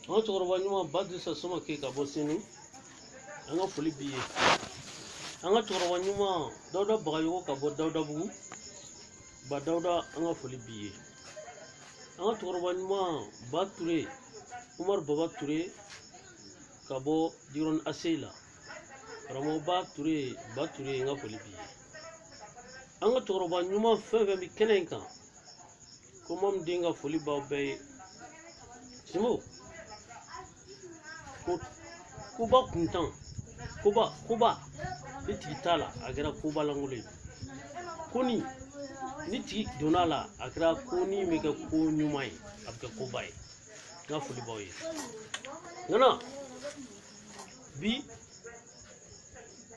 An cɛkɔrɔba ɲuman Badrisa Samake ka bɔ Senu. An ka foli b'i ye. An ka cɛkɔrɔba ɲuman Dawuda Bagayogo ka bɔ Dawudabugu. Ba Dawuda an ka foli b'i ye. An ka cɛkɔrɔba ɲuman Ba Ture, Umar Baba Ture ka bɔ Diron Asseila. Karamɔgɔ Ba Ture, Ba Ture an ka foli b'i ye. An ka cɛkɔrɔba ɲuman fɛn fɛn bɛ kɛnɛ in kan. Ko Mamu den ka foli b'aw bɛɛ ye. Simo. Kuba kuntan. Kuba. Ni tigi t'a la, a kɛra Kuba langolo ye. Koni. Ni tigi donna la, a kɛra koni bɛ kɛ ko ɲuman ye. A bɛ kɛ koba ye. N ka foli b'aw ye. Nana. Bi.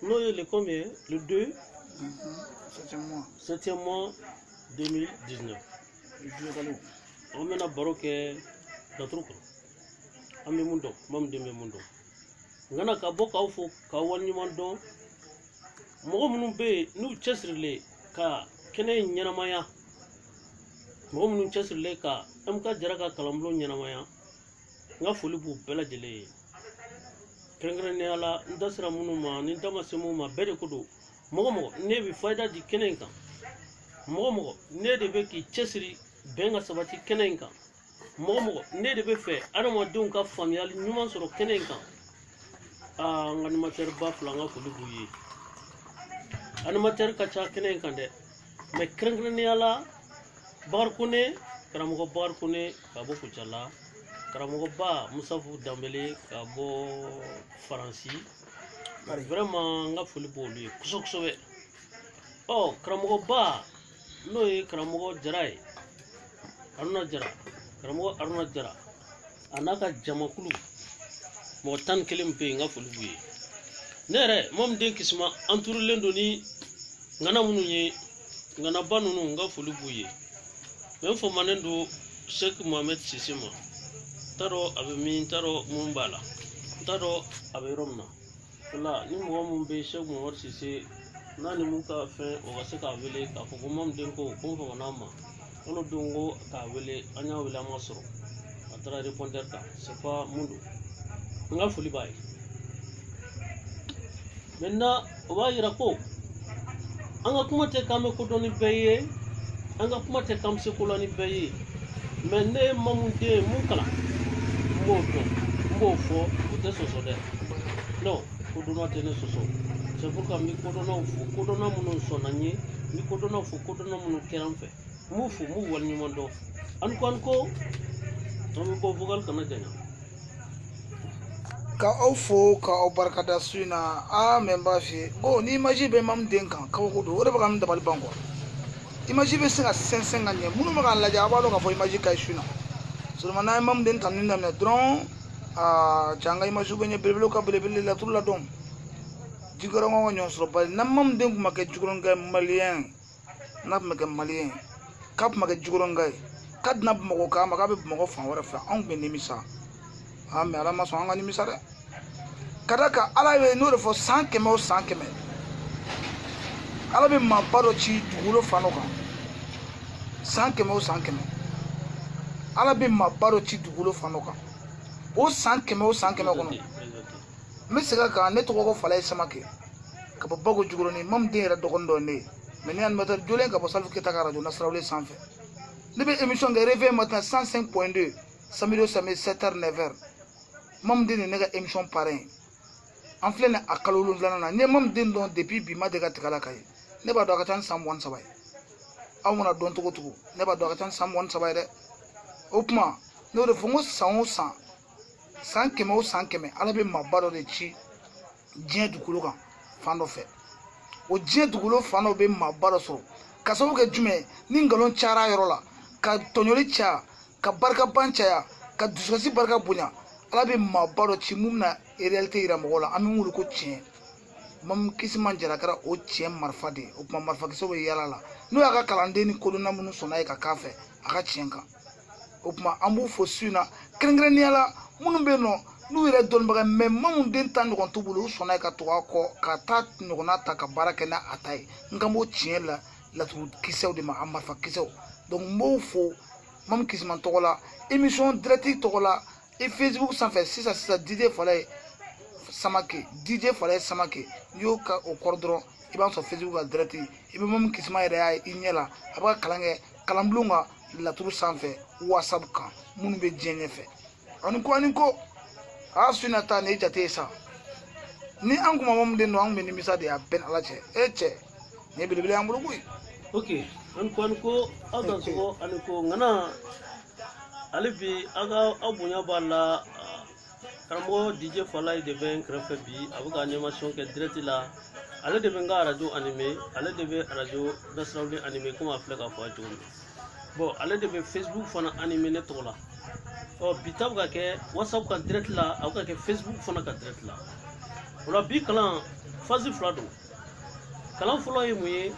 N'o ye le combien? Le 2. 7e mois 2019. On bɛna baro kɛ laturu kɔnɔ. An bɛ mun dɔn, Mamu den bɛ mun dɔn. Nana ka bɔ k'aw fo k'aw waleɲuman dɔn. Mɔgɔ minnu bɛ yen n'u cɛsirilen ka kɛnɛ in ɲɛnamaya. Mɔgɔ minnu cɛsirilen ka MK Jara ka kalanbulon ɲɛnamaya. N ka foli b'u bɛɛ lajɛlen ye. Kɛrɛnkɛrɛnnenya la n da sera minnu ma ni n da ma se minnu ma bɛɛ de ko don. Mɔgɔ ne bɛ fayida di kɛnɛ in kan. Mɔgɔ ne de bɛ k'i cɛsiri bɛn ka sabati kɛnɛ in kan. Mɔgɔ ne de bɛ fɛ adamadenw ka faamuyali ɲuman sɔrɔ kɛnɛ in kan. N ka animateur ba fila n ka foli b'u ye. Animateur ka ca kɛnɛ in kan dɛ. Mais kɛrɛnkɛrɛnnenya la Bakari Kone, karamɔgɔ Bakari Kone ka bɔ Kucala. Karamɔgɔ ba Musafu Dambele ka bɔ Faransi. Vraiment n ka foli b'olu ye kosɛbɛ. Karamɔgɔ ba n'o ye karamɔgɔ Jara ye. Aruna Jara. Karamɔgɔ Aruna Jara. A n'a ka jamakulu. Mɔgɔ 11 bɛ yen n ka foli b'u ye. Ne yɛrɛ Mamu den Kisuma entourulen don ni ŋana minnu ye. Ŋanaba ninnu n ka foli b'u ye. N fɔmanen don Sheikh Mohamed Sise ma. N t'a dɔn a bɛ min, n t'a dɔn mun b'a la. N t'a dɔn a bɛ yɔrɔ min na. Ola ni mɔgɔ mun bɛ Sheikh Mohamed Sise n'a ni mun ka fɛn o ka se k'a wele k'a fɔ ko Mamu den ko n fɔmana ma. Olu don ko k'a wele an y'a wele an ma sɔrɔ. A taara répondeur ta. C'est pas mun don. N ka foli b'a ye. Maintenant o b'a yira ko an ka kuma tɛ k'an bɛ ko dɔn ni bɛɛ ye. An ka kuma tɛ k'an bɛ se ko la ni bɛɛ ye. Mais ne ye Mamu den mun kalan n b'o dɔn n b'o fɔ o tɛ sɔsɔ dɛ. Non ko dɔnna tɛ ne sɔsɔ. C'est pourquoi n bɛ kodɔnnaw fo kodɔnna minnu sɔnna n ye n bɛ kodɔnnaw fo kodɔnna minnu kɛra n fɛ. N b'u fo n b'u waleɲuman dɔn. An ko an bɛ bɔ vocal kana janya. Ka aw fo ka aw barikada su in na mɛ n b'a f'i ye ni image bɛ Mamu den kan kabako don o de bɛ ka n dabali ban quoi. Image bɛ se ka sɛnsɛn ka ɲɛ minnu bɛ k'a lajɛ a b'a dɔn k'a fɔ image ka ɲi su in na. Seulement n'an ye Mamu den tanuni daminɛ dɔrɔn cɛ an ka image bɛ ɲɛ belebelew ka belebele laturu la dɔn. Jikɔrɔmaw ka ɲɔgɔn sɔrɔ bari na Mamu den tun ma kɛ jikɔrɔnika maliyɛn n'a tun bɛ kɛ maliyɛn k'a tun ma kɛ jikɔrɔnika ye k'a tɛna Bamakɔ k'a ma k'a bɛ Bamakɔ fan wɛrɛ fɛ anw tun bɛ nimisa. Mais Ala ma sɔn an ka nimisa dɛ. Ka d'a kan Ala ye n'o de fɔ san 100 o san 100 Ala bɛ maaba dɔ ci dugukolo fan dɔ kan. San 100 o san 100 Ala bɛ maaba dɔ ci dugukolo fan dɔ kan. O san 100 o san 100 kɔnɔ n bɛ segin a kan ne tɔgɔ ko Falaye Samake ka bɔ Bago Jikɔrɔni Mamu den yɛrɛ dɔgɔnin dɔ ye ne ye. Mais ne animateur jolen ka bɔ Salif Keita ka radio Nasraweli sanfɛ. Ne bɛ émission kɛ Réveil matin 105.2 samedi au samedi 7h 9h. Mamu den de ne ka émission parrain ye. An filɛ nin a kalo 7 na. N ye Mamu den dɔn depuis bi ma deli ka tigɛ a la ka ye. Ne b'a dɔn a ka ca ni san 23 ye. Aw mana dɔn cogo cogo ne b'a dɔn a ka ca ni san 23 ye dɛ. O tuma ne y'o de fɔ n ko san o san san 100 o san 100 Ala bɛ maaba dɔ de ci diɲɛ dugukolo kan fan dɔ fɛ. O diɲɛ dugukolo fan dɔ bɛ maaba dɔ sɔrɔ ka sababu kɛ jumɛn ye ni nkalon cayara yɔrɔ la ka tɔɲɔli caya ka barikaban caya ka dusukasi barika bonya Ala bɛ maaba dɔ ci mun bɛna réalité yira mɔgɔw la an bɛ wuli ko tiɲɛ. Mamu Kisima Jara kɛra o tiɲɛ marifa de ye. O tuma marifakisɛw bɛ yaala la n'o y'a ka kalanden ni kodɔnna minnu sɔnna ye ka k'a fɛ a ka tiɲɛ kan. O tuma an b'u fo su in na kɛrɛnkɛrɛnnenya la minnu bɛ yen nɔ n'u yɛrɛ dɔnnibaga mais Mamu den ta ɲɔgɔn t'u bolo u sɔnna ye ka tugu a kɔ ka taa ɲɔgɔnna ta ka baara kɛ n'a ta ye. N kan b'o tiɲɛ la laturu kisɛw de ma a marifa kisɛw. Donc n b'o fo Mamu Kisima tɔgɔ la émission direct tɔgɔ la i Facebook sanfɛ sisan DJ Falaye Samake n'i y'o ka o kɔrɔ dɔrɔn i b'a sɔrɔ Facebook ka direct i bɛ Mamu Kisuma yɛrɛ y'a i ɲɛ la a bɛ ka kalan kɛ kalanbulon ka laturu sanfɛ WhatsApp kan minnu bɛ diɲɛ ɲɛfɛ ani ko a Suyina ta nin jate ye sa ni an kuma Mamu den don an kun bɛ nimisa de a bɛn Ala cɛ cɛ nin belebele y'an bolo koyi. Ok an ko aw ka sɔgɔ ani ko ngana ale bi aw bonya b'a la karamɔgɔ DJ Falaye de bɛ n kɛrɛfɛ bi a bɛ ka animation kɛ direct la ale de bɛ n ka radio animé ale de bɛ radio Nasrawuli animé comme a filɛ ka fɔ a cogo min bon ale de bɛ Facebook fana animé ne tɔgɔ la bi ta bɛ ka kɛ WhatsApp ka direct la a bɛ ka kɛ Facebook fana ka direct la o la bi kalan phase 2 don kalan fɔlɔ ye mun ye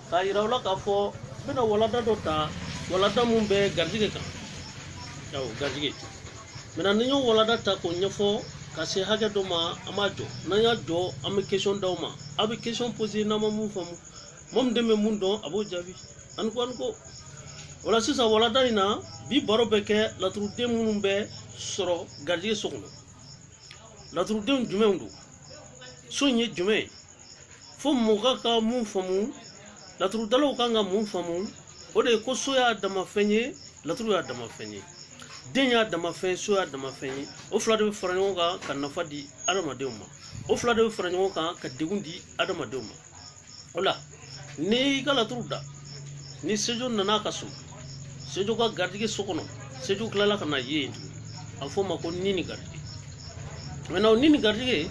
k'a yira aw la k'a fɔ n bɛna walanda dɔ ta walanda mun bɛ garijɛgɛ kan awɔ garijɛgɛ maintenant ni y'o walanda ta k'o ɲɛfɔ ka se hakɛ dɔ ma an b'a jɔ n'an y'a jɔ an bɛ question d'aw ma aw bɛ question poser n'an ma mun faamu mɔgɔ min den bɛ mun dɔn a b'o jaabi ani ko o la sisan walanda in na bi baro bɛ kɛ laturuden minnu bɛ sɔrɔ garijɛgɛ so kɔnɔ laturuden jumɛnw don so in ye jumɛn ye fo mɔgɔ ka mun faamu laturudalaw kan ka mun faamu o de ye ko so y'a dama fɛn ye laturu y'a dama fɛn ye den y'a dama fɛn ye so y'a dama fɛn ye o fila de bɛ fara ɲɔgɔn kan ka nafa di adamadenw ma o fila de bɛ fara ɲɔgɔn kan ka degun di adamadenw ma o la n'i ka laturu da ni sejo nana ka so sejo ka garijɛgɛ so kɔnɔ sejo tilala ka na ye yen tuguni a bɛ fɔ o ma ko ni garijɛgɛ maintenant o ni garijɛgɛ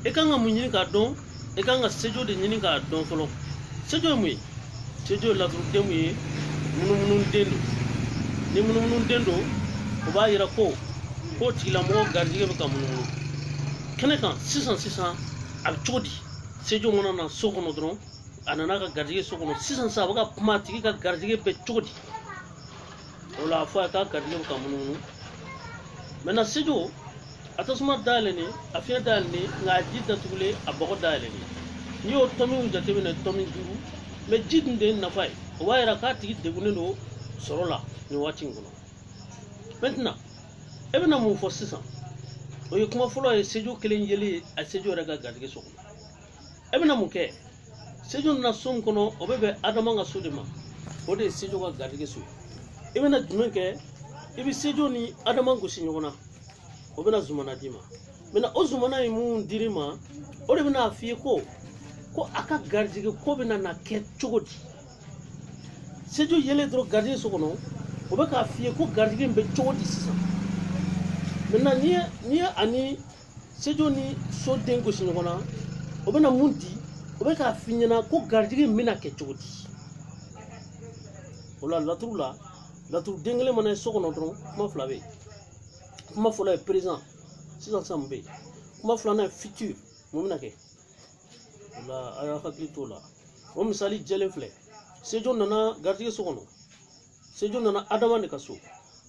e kan ka mun ɲini k'a dɔn e kan ka sejo de ɲini k'a dɔn fɔlɔ sejo ye mun ye sejo ye laturuden mun ye munumunu den don ni munumunu den don o b'a yira ko tigilamɔgɔ garijɛgɛ bɛ ka munumunu kɛnɛ kan sisan a bɛ cogo di sejo mana na so kɔnɔ dɔrɔn a nana ka garijɛgɛ so kɔnɔ sisan a bɛ ka kuma a tigi ka garijɛgɛ bɛ cogo di o la a fɔ a ka garijɛgɛ bɛ ka munumunu maintenant sejo a tasuma dayɛlɛnnen a fiɲɛ dayɛlɛnnen nka a ji datugulen a bɔgɔ dayɛlɛnnen n'i y'o tɔmiw jateminɛ tɔmi 5 mais ji dun de ye nafa ye o b'a yira k'a tigi degunnen don sɔrɔ la nin waati in kɔnɔ maintenant e bɛna mun fɔ sisan o ye kuma fɔlɔ ye sejo kelen yeli a sejo yɛrɛ ka garijɛgɛ so kɔnɔ e bɛna mun kɛ sejo nana so min kɔnɔ o bɛ bɛn adama ka so de ma o de ye sejo ka garijɛgɛ so ye i bɛna jumɛn kɛ i bɛ sejo ni adama gosi ɲɔgɔn na o bɛna zumana d'i ma maintenant o zumana ye mun dir'i ma o de bɛna f'i ye ko a ka garijɛgɛ ko bɛna na kɛ cogo di sejo yelen dɔrɔn garijɛgɛ so kɔnɔ o bɛ k'a f'i ye ko garijɛgɛ in bɛ cogo di sisan maintenant n'i ye ani sejo ni so den gosi ɲɔgɔn na o bɛna mun di o bɛ k'a f'i ɲɛna ko garijɛgɛ in bɛna kɛ cogo di o la laturu den kelen mana ye so kɔnɔ dɔrɔn kuma fila bɛ yen kuma fɔlɔ ye présent sisan mun bɛ yen kuma filanan ye futur mun bɛna kɛ o la a y'a hakili t'o la o misali jɛlen filɛ sejo nana garijɛgɛ so kɔnɔ sejo nana adama de ka so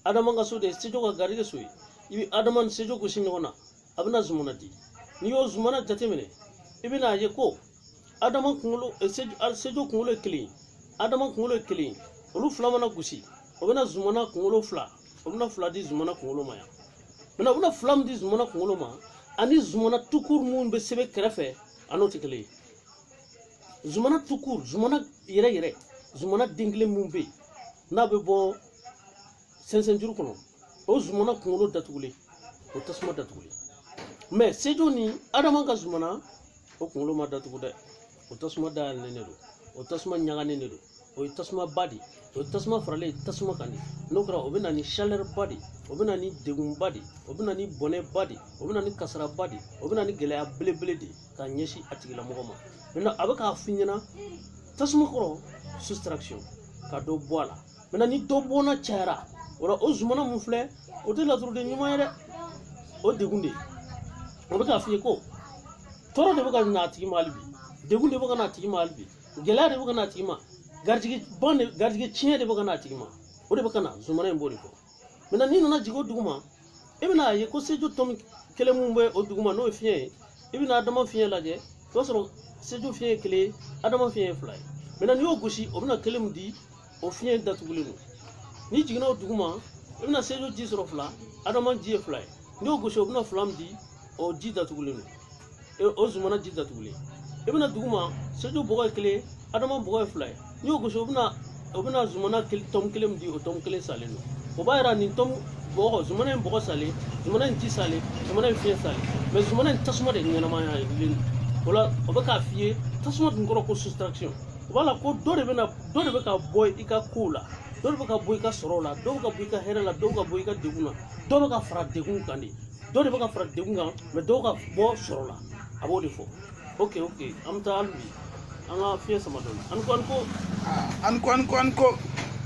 adama ka so de ye sejo ka garijɛgɛ so ye i bɛ adama ni sejo gosi ɲɔgɔn na a bɛna zumana di n'i y'o zumana jateminɛ i bɛna ye ko adama kunkolo sejo kunkolo ye kelen ye adama kunkolo ye kelen ye olu fila mana gosi o bɛna zumana kunkolo fila o bɛna fila di zumana kunkolo ma yan maintenant o bɛna fila min di zumana kunkolo ma ani zumana tukuru minnu bɛ sɛbɛn kɛrɛfɛ a n'o tɛ kelen ye zumana tukuru zumana yɛrɛ zumana den kelen minnu bɛ yen n'a bɛ bɔ sɛnsɛnjuru kɔnɔ o zumana kunkolo datugulen o tasuma datugulen mais sejo ni adama ka zumana o kunkolo ma datugu dɛ o tasuma dayɛlɛnnen de don o tasuma ɲaganen de don o ye tasuma ba de o ye tasuma faralen tasuma kan de n'o kɛra o bɛ na ni chaleur ba de o bɛ na ni degun ba de o bɛ na ni bɔnɛ ba de o bɛ na ni kasara ba de o bɛ na ni gɛlɛya belebele de k'a ɲɛsin a tigilamɔgɔ ma maintenant a bɛ k'a f'i ɲɛna tasuma kɔrɔ soustraction ka dɔ bɔ a la maintenant ni dɔ bɔnna cayara o la o zumana mun filɛ o tɛ laturuden ɲuman ye dɛ o degun de o bɛ k'a f'i ye ko tɔɔrɔ de bɛ ka na a tigi ma hali bi degun de bɛ ka na a tigi ma hali bi gɛlɛya de bɛ ka na a tigi ma garijɛgɛ tiɲɛ de bɛ ka na a tigi ma o de bɛ ka na zumana in b'o de fɔ maintenant n'i nana jigin o dugu ma i bɛna ye ko sejo tɔmi kelen mun bɛ o dugu ma n'o ye fiɲɛ ye i bɛna adama fiɲɛ lajɛ i b'a sɔrɔ sejo fiɲɛ ye kelen ye adama fiɲɛ ye fila ye maintenant n'i y'o gosi o bɛna kelen min di o fiɲɛ datugulen don n'i jiginna o dugu ma i bɛna sejo ji sɔrɔ fila adama ji ye fila ye n'i y'o gosi o bɛna fila min di o ji datugulen don o zumana ji datugulen i bɛna dugu ma seju bɔgɔ ye kelen adama bɔgɔ ye fila ye n'i y'o gosi o bɛna zumana tɔmu kelen min di o tɔmu kelen salen don o b'a yira nin tɔmu bɔgɔ zumana in bɔgɔ salen zumana in ji salen zumana in fiɲɛ salen mɛ zumana in tasuma de ɲɛnamaya o la o bɛ k'a f'i ye tasuma dun kɔrɔ ko soustraction o b'a la ko dɔ de bɛ ka bɔ i ka kow la dɔ de bɛ ka bɔ i ka sɔrɔw la dɔ bɛ ka bɔ i ka hɛrɛ la dɔ bɛ ka bɔ i ka degun na dɔ bɛ ka fara degun kan de dɔ de bɛ ka fara degun kan mɛ dɔw ka bɔ sɔrɔ la a b'o de fɔ ok an bɛ taa hali bi an ka fiɲɛ sama dɔɔni an ko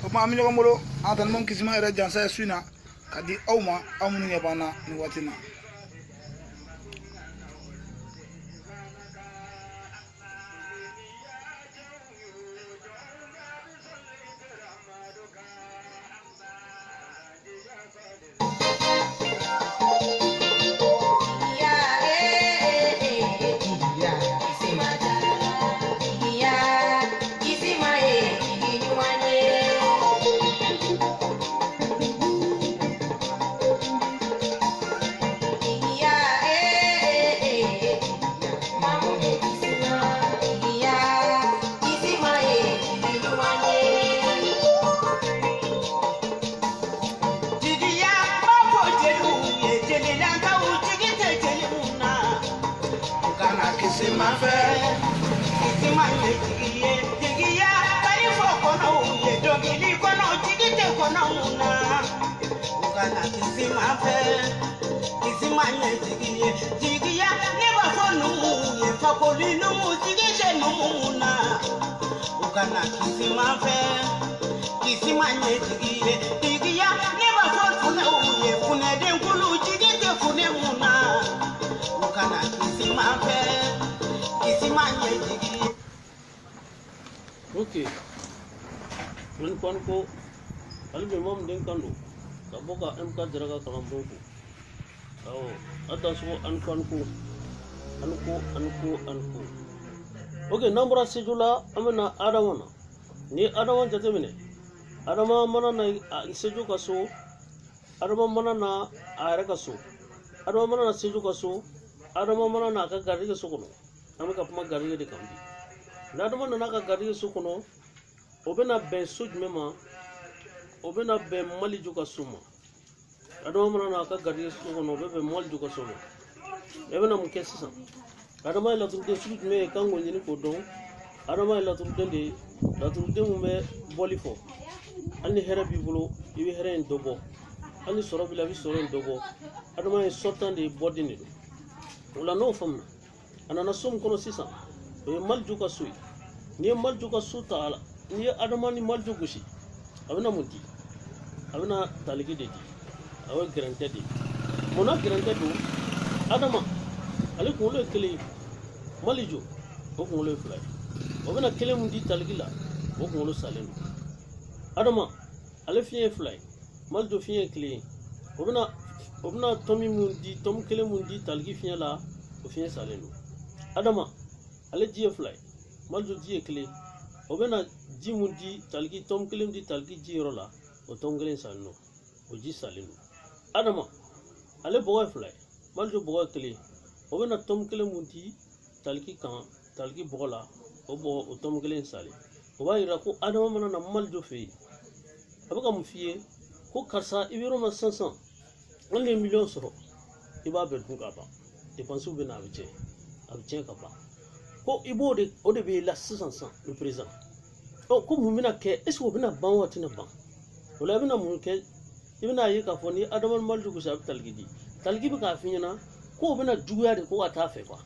o ma an bɛ ɲɔgɔn bolo an ta ɲɔgɔn kisi ma yɛrɛ jansa ye su in na ka di aw ma aw minnu ɲɛ b'an na nin waati in na. ok min kwan ko albe mom den kando ka boka MK Jaraga kalambo ko aw adda so an kwan ko ok nambra sejula amana adamana ni adama jate mine adama mana na seju kaso adama mana na ayara kaso adama mana na seju kaso adama mana na ka garige so kono amaka kuma garige de kambi na adama na ka garige so kono obena ben sujmema obena ben mali juga suma adama mana na ka garige so kono be mali juga suma ebena mu kesisa adama la turde sujme kango nyini ko don adama la turde mu me bolifo ani hera bi bolo ibi hera en dobo ani soro bila bi soro en dobo adama en sotande bodini wala no famna anana som kono sisa e malju ka suyi ni malju ka su taala ni adama ni malju gushi abina munti abina taligi de di awe grante de mona grante do adama ale ko lo kele malijo o ko lo fly obina kele mundi taligi la o ko lo salenu adama ale fiye fly maljo fiye kele obina tomi mundi tom kele mundi taligi fiye la o fiye salenu adama ale jiye fly maljo jiye kele obina ji mundi taligi tom kele mundi taligi jiro la o tom kele salenu o ji salenu adama ale boy fly maljo boy kele obina tom kele mundi taligi kan taligi bola o tom kele sale o ba yira ko adama mana na maljo fe abaka mu fiye ko karsa ibiro ma 500 on les millions soro iba be dun ka ba dépense be na abje ka ba ko ibo de o de be la 600 le président o ko mu mina ke est ce ko bina ban wati na ban wala bina mu ke ibina yi ka foni adama maljo ko sab talgidi talgi be ka finyana ko bina juya de ko ata fe kwa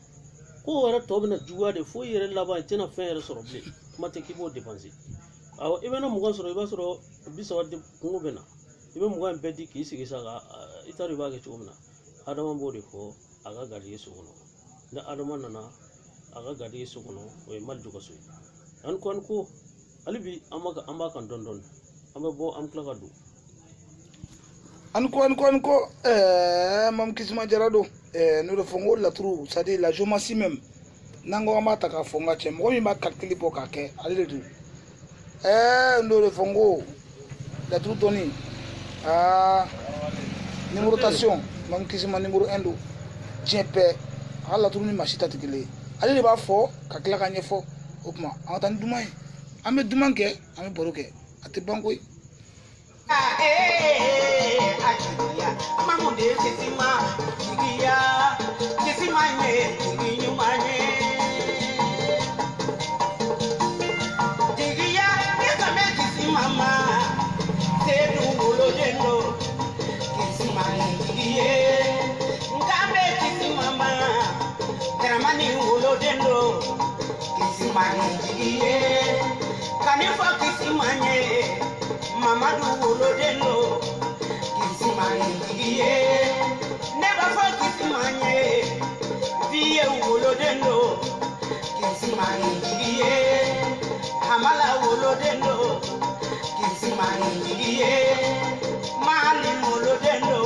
ko wara to bina juya de fo yere laba tina fe yere soro ble mate ki bo dépenser aw ibina mu gon soro iba soro bisa wadde ko bena ibe mu gon beddi ki sigi saga itari ba ke chumna adama bode ko aga gari so gono da adama nana aga gari so gono o malju ko so an ko alibi amba kan don amba bo am klaka du an ko mam kisma jarado nous le fongo la trou ça dit la jomasi même nango amata ka fonga che mo mi ma calculi po ka ke ale du nous le fongo la trou toni numérotation mam kisi ma numéro 1 do jp hala turu ni masita tikile ale ba fo ka kila ka nyefo o kuma an tan dumay ame duman ke ame boro ke ati bankoy akiya mamunde kisima nye kinyumanye jigiya kisame kisimama sedu ulo dendo kisima jigiye ngame kisimama karamani ulo dendo kisima jigiye kanifa kisimanye Mamadu Wolodendo, Kisimanye, never for Kisimanye, Via Wolodendo, Kisimanye, Hamala Wolodendo, Kisimanye, Mali Wolodendo,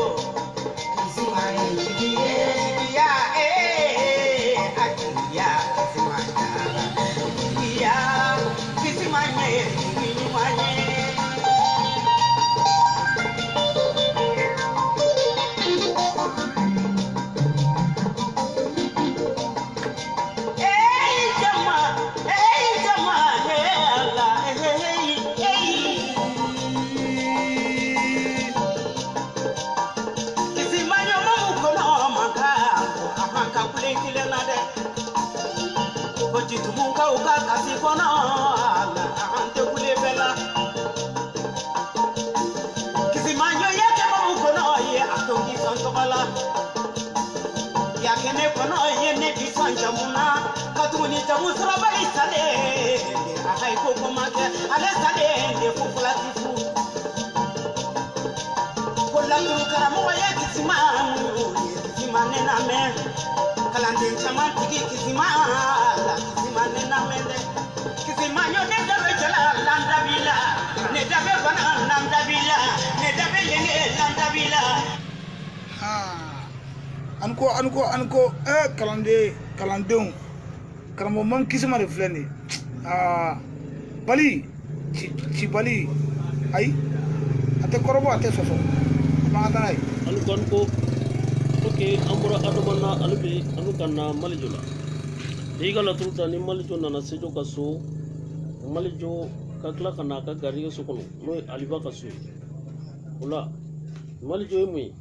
Kisimanye, Ya, Akia, Kisimanye, Ya, Kisimanye, Kisimanye. Tumuka uka kasi kono ala ante kule bela kisimanyo yake mamu kono ye atongi santo bala yake ne kono ye ne bisanja muna katuni jamu sraba isale akai koko make ale sale de fufula tifu kolandu karamu ya kisimamu kisimane na me kalande chaman tiki kisimala kisimane na mende kisimanyo ne dabe jala landa bila ne dabe bana landa bila ne dabe yenge landa bila ha anko kalandeu karamo mam kisima de fleni bali ci bali ay ate korobo ate soso ma tanay anko ok ambura adamana albi anukanna malijula diga la tuta ni malijo nana sejo kaso malijo kakla kana ka gariga sokono no aliba kaso ula malijo emi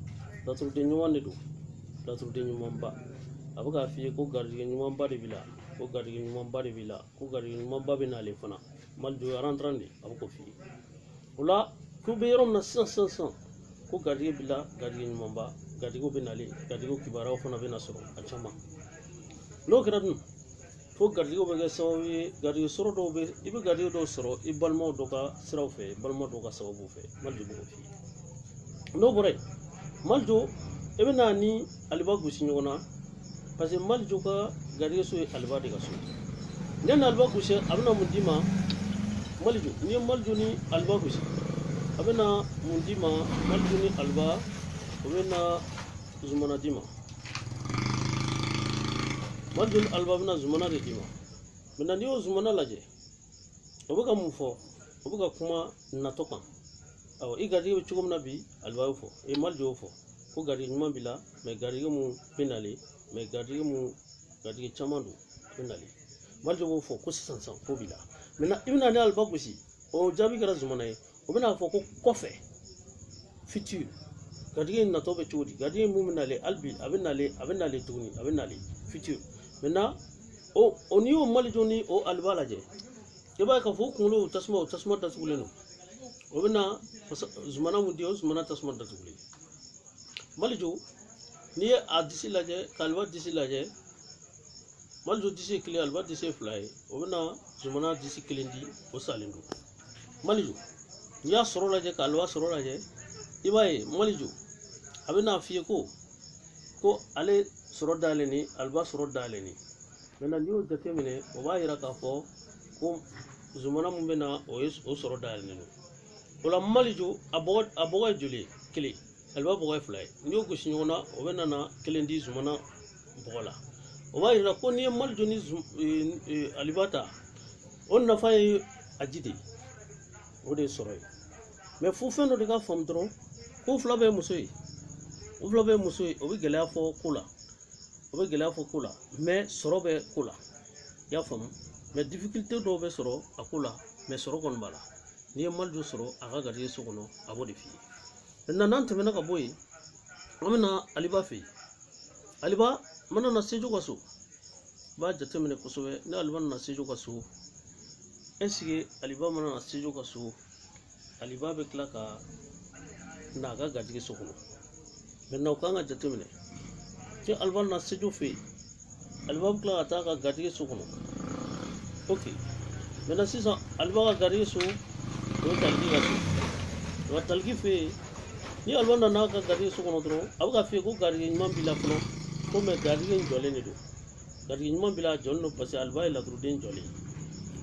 da tuta nyuwande do da tuta nyumamba abuka fiye ko gariga nyumamba de bila ko gariga nyumamba de bila ko gariga nyumamba be na le fana malijo rentrande abuko fiye ula ko be yorom na 500 ko gariga bila gariga nyumamba gadigo benale gadigo kibara fana bena soro achama no kradun fo gadigo be sawi gadigo soro do be ibe gadigo do soro ibalmo do ka siraw fe balmo do ka sababu fe maljo bo fi no bore maljo ebe nani alba gusi nyona parce que maljo ka gadigo so alba de ka so nen alba gusi abna mundima maljo ni maljo ni alba gusi abna mundima maljo ni alba wena zumana dima madul albabna zumana de dima mena niyo zumana laje obuka mufo obuka kuma natoka aw igadi be chugum nabi albayo fo e maljo fo ko gadi nyuma bila me gadi mu penali me gadi mu gadi chamandu penali maljo fo ko sansan fo bila mena ibna ne albagusi o jabi gara zumana e obina fo ko kofe futur gadi na tobe chudi gadi muminale albi abenale tuni abenale futur maintenant o ni o malijoni o albalaje keba ka fo kunlo tasma tasguleno o bena zumana mudio zumana tasma tasgule malijo ni a disi laje kalwa disi laje malijo disi kili alba disi fly o bena zumana disi kilindi o salindo malijo ya soro laje kalwa soro laje ibaye malijo abena fiye ko ale soro daleni alba soro daleni mena niyo jate mine o ba yira ka fo ko zumana mun bena o soro daleni no wala malijo aboga juli kili alba boga fly niyo go sinyona o bena na kelendi zumana bola o ba yira ko ni malijo ni alibata on na fay ajidi o de soro mais fu feno de ka fam dron ko fla be musoy o fila bɛ muso ye o bɛ gɛlɛya fɔ ko la mais sɔrɔ bɛ ko la i y'a faamu mais difficulté dɔw bɛ sɔrɔ a ko la mais sɔrɔ kɔni b'a la n'i ye mali dɔ sɔrɔ a ka garijɛgɛ so kɔnɔ a b'o de f'i ye maintenant n'an tɛmɛna ka bɔ yen an bɛna aliba fɛ yen aliba mana na sejo ka so b'a jateminɛ kosɛbɛ ne aliba nana sejo ka so est-ce que aliba mana na sejo ka so aliba bɛ tila ka na a ka garijɛgɛ so kɔnɔ maintenant o kan ka jateminɛ ni aliba nana sejo fɛ yen aliba bɛ tila ka taa a ka garijɛgɛ so kɔnɔ ok maintenant sisan aliba ka garijɛgɛ so o ye taliki ka so wa taliki fɛ yen ni aliba nana a ka garijɛgɛ so kɔnɔ dɔrɔn a bɛ ka f'i ye ko garijɛgɛ ɲuman b'i la fɔlɔ ko mais garijɛgɛ in jɔlen de don garijɛgɛ ɲuman b'i la a jɔlen don parce que aliba ye laturuden jɔlen ye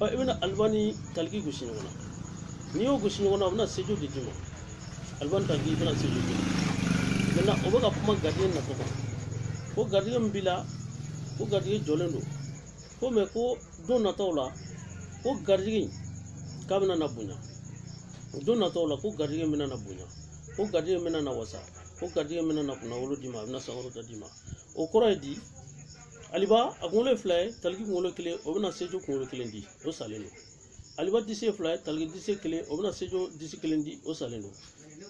i bɛna aliba ni taliki gosi ɲɔgɔn na n'i y'o gosi ɲɔgɔn na o bɛna sejo de d'i ma aliba ni taliki i bɛna sejo di maintenant o bɛ ka kuma garijɛgɛ natɔ kan ko garijɛgɛ min b'i la ko garijɛgɛ jɔlen don ko mais ko don nataw la ko garijɛgɛ in k'a bɛna na bonya don nataw la ko garijɛgɛ bɛna na bonya ko garijɛgɛ bɛna na wasa ko garijɛgɛ bɛna na kunnawolo d'i ma a bɛna sankɔrɔta d'i ma o kɔrɔ ye di aliba a kunkolo ye fila ye taliki kunkolo kelen o bɛna sejo kunkolo kelen di o salen don aliba disi ye fila ye taliki disi ye kelen o bɛna sejo disi kelen di o salen don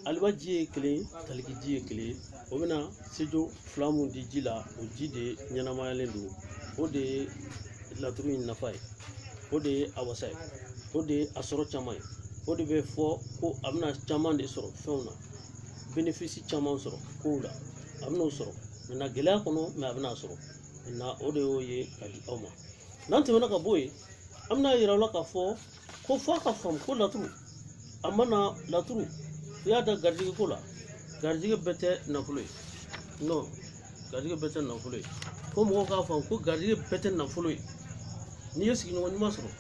aliba ji ye kelen taliki ji ye kelen o bɛna sejo fila mun di ji la o ji de ɲɛnamayalen don o de ye laturu in nafa ye o de ye a wasa ye o de ye a sɔrɔ caman ye o de bɛ fɔ ko a bɛna caman de sɔrɔ fɛnw na bénéfice caman sɔrɔ kow la a bɛn'o sɔrɔ maintenant gɛlɛya kɔnɔ mais a bɛna sɔrɔ maintenant o de y'o ye ka di aw ma n'an tɛmɛna ka bɔ yen an bɛna yira aw la k'a fɔ ko f'a ka faamu ko laturu a mana laturu i y'a da garijɛgɛ ko la garijɛgɛ bɛɛ tɛ nafolo ye non garijɛgɛ bɛɛ tɛ nafolo ye ko mɔgɔw k'a faamu ko garijɛgɛ bɛɛ tɛ nafolo ye n'i ye sigiɲɔgɔn ɲuman sɔrɔ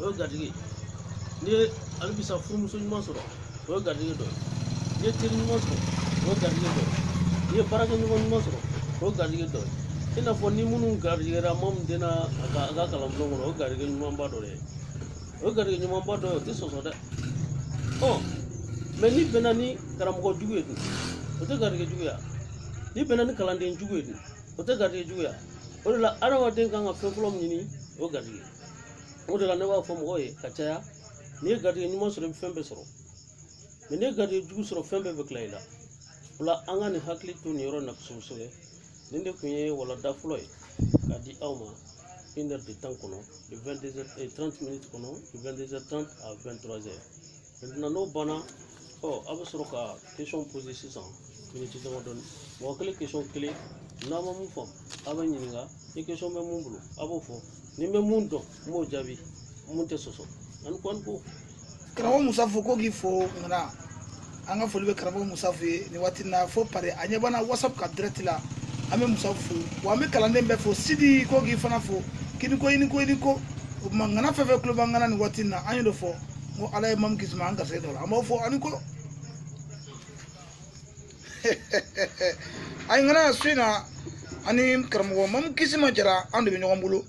o ye garijɛgɛ ye n'i ye halibisa furumuso ɲuman sɔrɔ o ye garijɛgɛ dɔ ye n'i ye teri ɲuman sɔrɔ o ye garijɛgɛ dɔ ye n'i ye baarakɛɲɔgɔn ɲuman sɔrɔ o ye garijɛgɛ dɔ ye i n'a fɔ ni minnu garijɛgɛra maa min tɛna a ka kalanbulon kɔnɔ o ye garijɛgɛ ɲumanba dɔ de ye o ye garijɛgɛ ɲumanba dɔ ye o tɛ sɔsɔ dɛ mais ni bɛnna ni karamɔgɔ jugu ye dun o tɛ garijɛgɛ juguya ni bɛnna ni kalanden jugu ye dun o tɛ garijɛgɛ juguya o de la adamaden kan ka fɛn fɔlɔ min ɲini o ye garijɛgɛ o de la ne b'a fɔ mɔgɔw ye ka caya n'i ye garijɛgɛ ɲuman sɔrɔ i bɛ fɛn bɛɛ sɔrɔ mais n'i ye garijɛgɛ jugu sɔrɔ fɛn bɛɛ bɛ tila i la o la an ka nin hakili to nin yɔrɔ in na kosɛbɛ nin de tun ye walanda fɔlɔ ye k'a di aw ma 1 heure de temps kɔnɔ de 30 minutes kɔnɔ de 22h30 à 23h maintenant n'o banna a bɛ sɔrɔ ka question poser sisan minute damadɔni mɔgɔ kelen question kelen n'a ma mun faamu a bɛ ɲininka ni question bɛ mun bolo a b'o fɔ ni bɛ mun dɔn n b'o jaabi mun tɛ sɔsɔ ani ko karamɔgɔ musa fo ko k'i fo ŋana an ka foli bɛ karamɔgɔ musa fo ye nin waati na fo pare a ɲɛ b'an na whatsapp ka direct la an bɛ musa fo wa an bɛ kalanden bɛɛ fo sidi ko k'i fana fo k'i ko i ni ko o tuma ŋana fɛn fɛn tulo b'an ŋana nin waati na an y'o de fɔ n ko ala ye mamu kisi ma an garisɛgɛ dɔ la an b'aw fɔ ani ko a ye ŋana so in na ani karamɔgɔ mamu kisi ma jara an de bɛ ɲɔgɔn bolo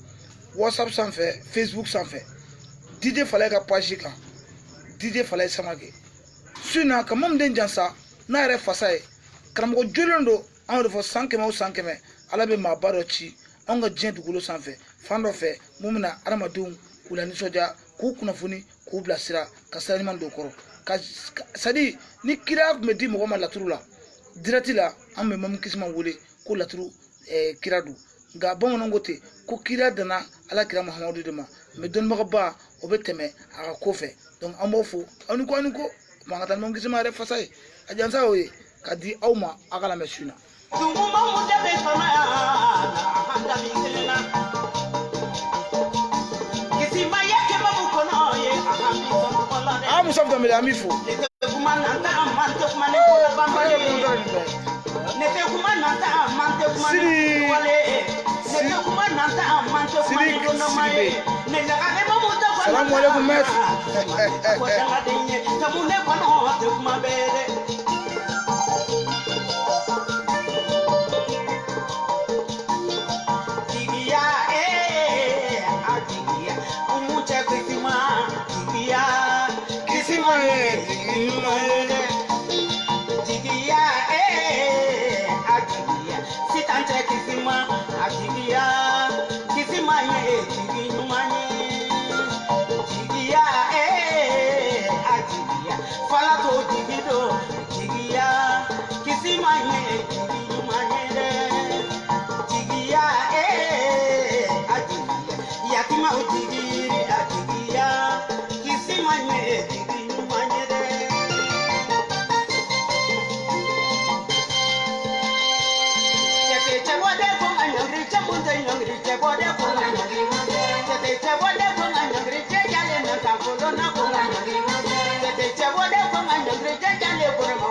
whatsapp sanfɛ facebook sanfɛ dj falaye ka page kan dj falaye samake so in na ka mamu den jansa n'a yɛrɛ fasa ye karamɔgɔ jolen don an y'o de fɔ 100 o 100 ala bɛ maaba dɔ ci anw ka diɲɛ dugukolo sanfɛ fan dɔ fɛ mun bɛna adamadenw k'u la nisɔndiya k'u kunnafoni k'u bilasira ka sira ɲuman don kɔrɔ sadi ni kira tun bɛ di mɔgɔ ma laturu la direct la an bɛ mamu kisi ma wele ko laturu kira don nka bamananw ko ten ko kira danna ala kira muhamadu de ma mais dɔnnibagaba o bɛ tɛmɛ a ka ko fɛ donc an b'aw fo aw ni ko maa ka taa mamu kisi ma yɛrɛ fasa ye a jansa y'o ye ka di aw ma aw ka lamɛn su in na. Musa Dambele ami fo Salam alaikum maître.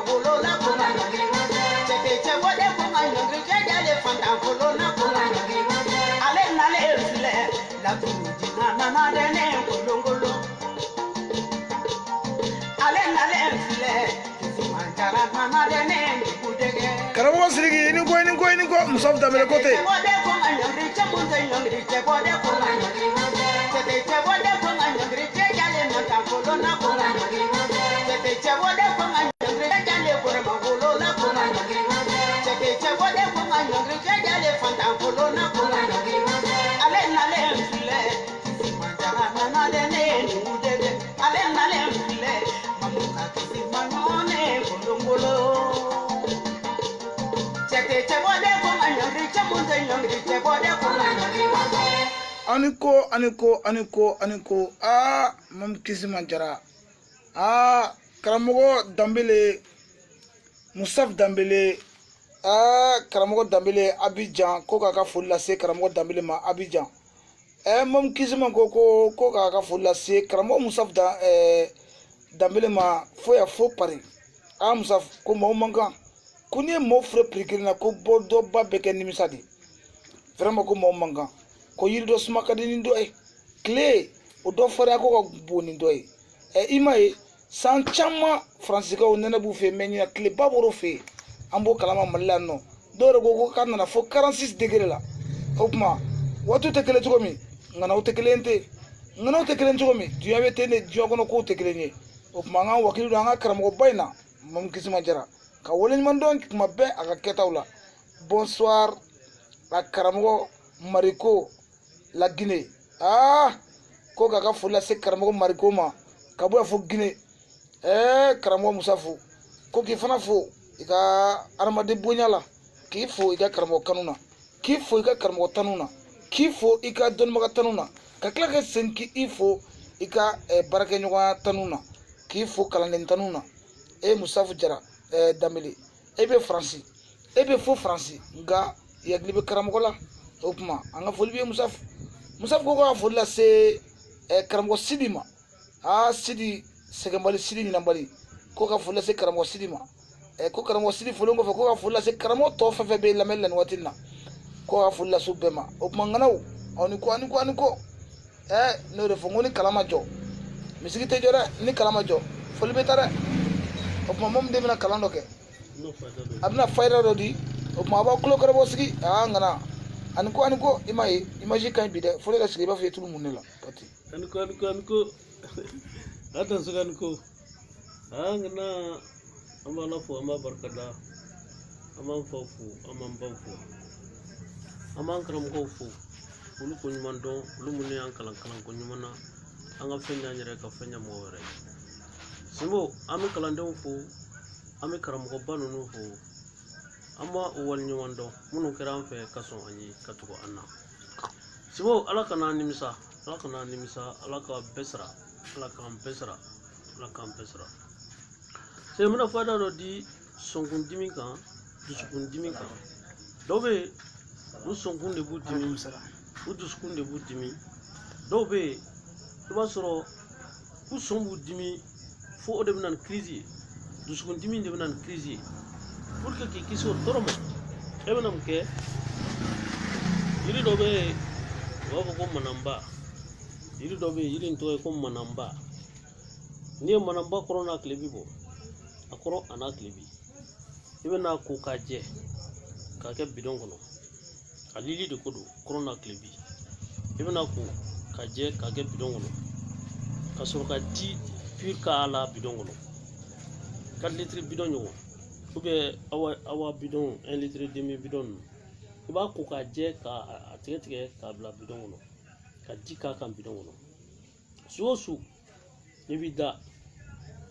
magolo la kuma chete chebo de kuma nyongri jale fanta kolo na kuma ale na le file la tuji na de ne kolongolo ale na le file kisimantara na de ne kudege karamɔgɔ Sidiki ni ko Musafu Danbele ko ten chebo de kuma nyongri chebo de nyongri chebo de kuma chete chebo de kuma nyongri jale fanta kolo na kuma chete chebo de kuma nyongri jale kore magolo la kuma chete chebo de kuma nyongri jale fanta kolo na kuma ale na le file kisimantara na de ne kudege ale na le file mamuka kisimanyone kolongolo chete chebo de kuma nyongri chebo de nyongri chebo de kuma aniko mam Kisima Jara karamɔgɔ Danbele Musafu Danbele karamɔgɔ Danbele Abidjan ko k'a ka foli lase karamɔgɔ Danbele ma Abidjan mam Kisima ko k'a ka foli lase karamɔgɔ Musafu Danbele ma fo Paris Musafu ko maaw man kan ko n'i ye maaw fure prix kelen na ko dɔ ba bɛ kɛ nimisa de vraiment ko maaw man kan ko yiri dɔ suma ka di ni dɔ ye tile o dɔ farinya ko ka bon ni dɔ ye i m'a ye san caman faransikɛw nɛnɛ b'u fɛ mɛ ɲina tileba bɔr'u fɛ an b'o kalama Mali la yan nɔ dɔw yɛrɛ ko k'a nana fo 46 degré la o tuma waatiw tɛ kelen cogo min ŋanaw tɛ kelen ten ŋanaw tɛ kelen cogo min diɲɛ bɛ ten de diɲɛ kɔnɔ kow tɛ kelen ye o tuma an ka wakili don an ka karamɔgɔba in na Mamu Kisima Jara ka waleɲuman dɔn tuma bɛɛ a ka kɛtaw la bonsoir a karamɔgɔ Mariko la Guinée ko k'a ka foli lase karamɔgɔ Mariko ma ka bɔ yan fo Guinée karamɔgɔ Musafu ko k'i fana fo i ka adamaden bonya la k'i fo i ka karamɔgɔ kanu na k'i fo i ka karamɔgɔ tanu na k'i fo i ka dɔnnibaga tanu na ka tila ka segin k'i fo i ka baarakɛɲɔgɔnya tanu na k'i fo kalanden tanu na Musafu Jara Danbele e bɛ Faransi e bɛ fo Faransi nka i hakili bɛ karamɔgɔ la o tuma an ka foli bɛ Musafu ko k'a foli lase karamɔgɔ Sidi ma Sidi sɛgɛnbali Sidi ɲinanbali ko ka foli lase karamɔgɔ Sidi ma ko karamɔgɔ Sidi folen kɔfɛ ko ka foli lase karamɔgɔ tɔ fɛn fɛn bɛ lamɛnni la nin waati in na ko ka foli lase u bɛɛ ma o tuma ŋanaw aw ni ko ne y'o de fɔ n ko ni kalan ma jɔ misigi tɛ jɔ dɛ ni kalan ma jɔ foli bɛ taa dɛ o tuma mɔmu den bɛna kalan dɔ kɛ a bɛna fayida dɔ di o tuma a b'aw tulo kɔrɔbɔ sigi ŋana ani ko i m'a ye image ka ɲi bi dɛ fo ne ka sigi i b'a fɔ i ye tulu mun ne la pati aniko atan suka aniko ŋana an b'a la fo an b'a barika da an b'an faw fo an b'an baw fo an b'an karamɔgɔw fo olu ko ɲuman dɔn olu minnu y'an kalan ko ɲuman na an ka fɛn ɲ'an yɛrɛ ka fɛn ɲa mɔgɔ wɛrɛ ye Simbo an bɛ kalandenw fo an bɛ karamɔgɔba ninnu fo an b'a o waleɲuman dɔn minnu kɛra an fɛ ka sɔn an ye ka tugu an na Simbo ala kana nimisa ala ka bɛɛ sara ala k'an bɛɛ sara ala k'an bɛɛ sara c'est mina fada dɔ di sɔnkun dimi kan dusukun dimi kan dɔw bɛ yen u sɔnkun de b'u dimi u dusukun de b'u dimi dɔw bɛ yen i b'a sɔrɔ u sɔn b'u dimi fo o de bɛ na ni crise ye dusukun dimi de bɛ na ni crise ye pour que k'i kisi o tɔɔrɔ ma e bɛna mun kɛ yiri dɔ bɛ yen u b'a fɔ ko mananba yiri dɔ bɛ yen yiri in tɔgɔ ye ko mananba n'i ye mananba kɔrɔ n'a tile bi bɔ a kɔrɔ a n'a tile bi i bɛna ko k'a jɛ k'a kɛ bidɔn kɔnɔ a lili de ko don kɔrɔ n'a tile bi i bɛna ko k'a jɛ k'a kɛ bidɔn kɔnɔ ka sɔrɔ ka di pure k'a la bidɔn kɔnɔ 4 litres bidɔn ɲɔgɔn ou bien awa bidɔn 1 litre demi bidɔn ninnu i b'a ko k'a jɛ k'a tigɛ k'a bila bidɔn kɔnɔ ka ji k'a kan bidɔn kɔnɔ su o su n'i b'i da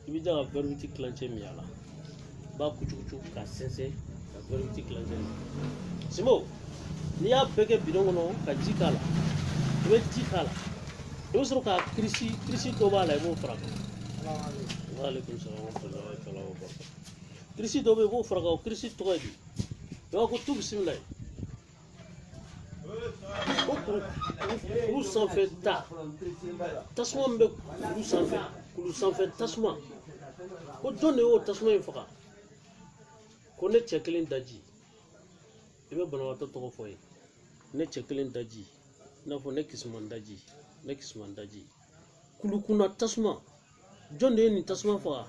ka verre kilancɛ min a la i b'a kucukucu k'a sɛnsɛn ka verre kilancɛ min Simbo n'i y'a bɛɛ kɛ bidɔn kɔnɔ ka ji k'a la i bɛ ji k'a la i bɛ sɔrɔ ka kirisi dɔ b'a la i b'o fara kan waaleykum salaam wa rahmatulahi wa barakatuh kirisi dɔ bɛ yen i b'o fara kan o kirisi tɔgɔ ye di i b'a ko tu bisimila ko kuru sanfɛ tasuma min bɛ kulu sanfɛ tasuma ko jɔn de y'o tasuma in faga ko ne cɛ kelen daji i bɛ banabaatɔ tɔgɔ fɔ ye ne cɛ kelen daji i n'a fɔ ne kisiman daji kulukuna tasuma jɔn de ye nin tasuma faga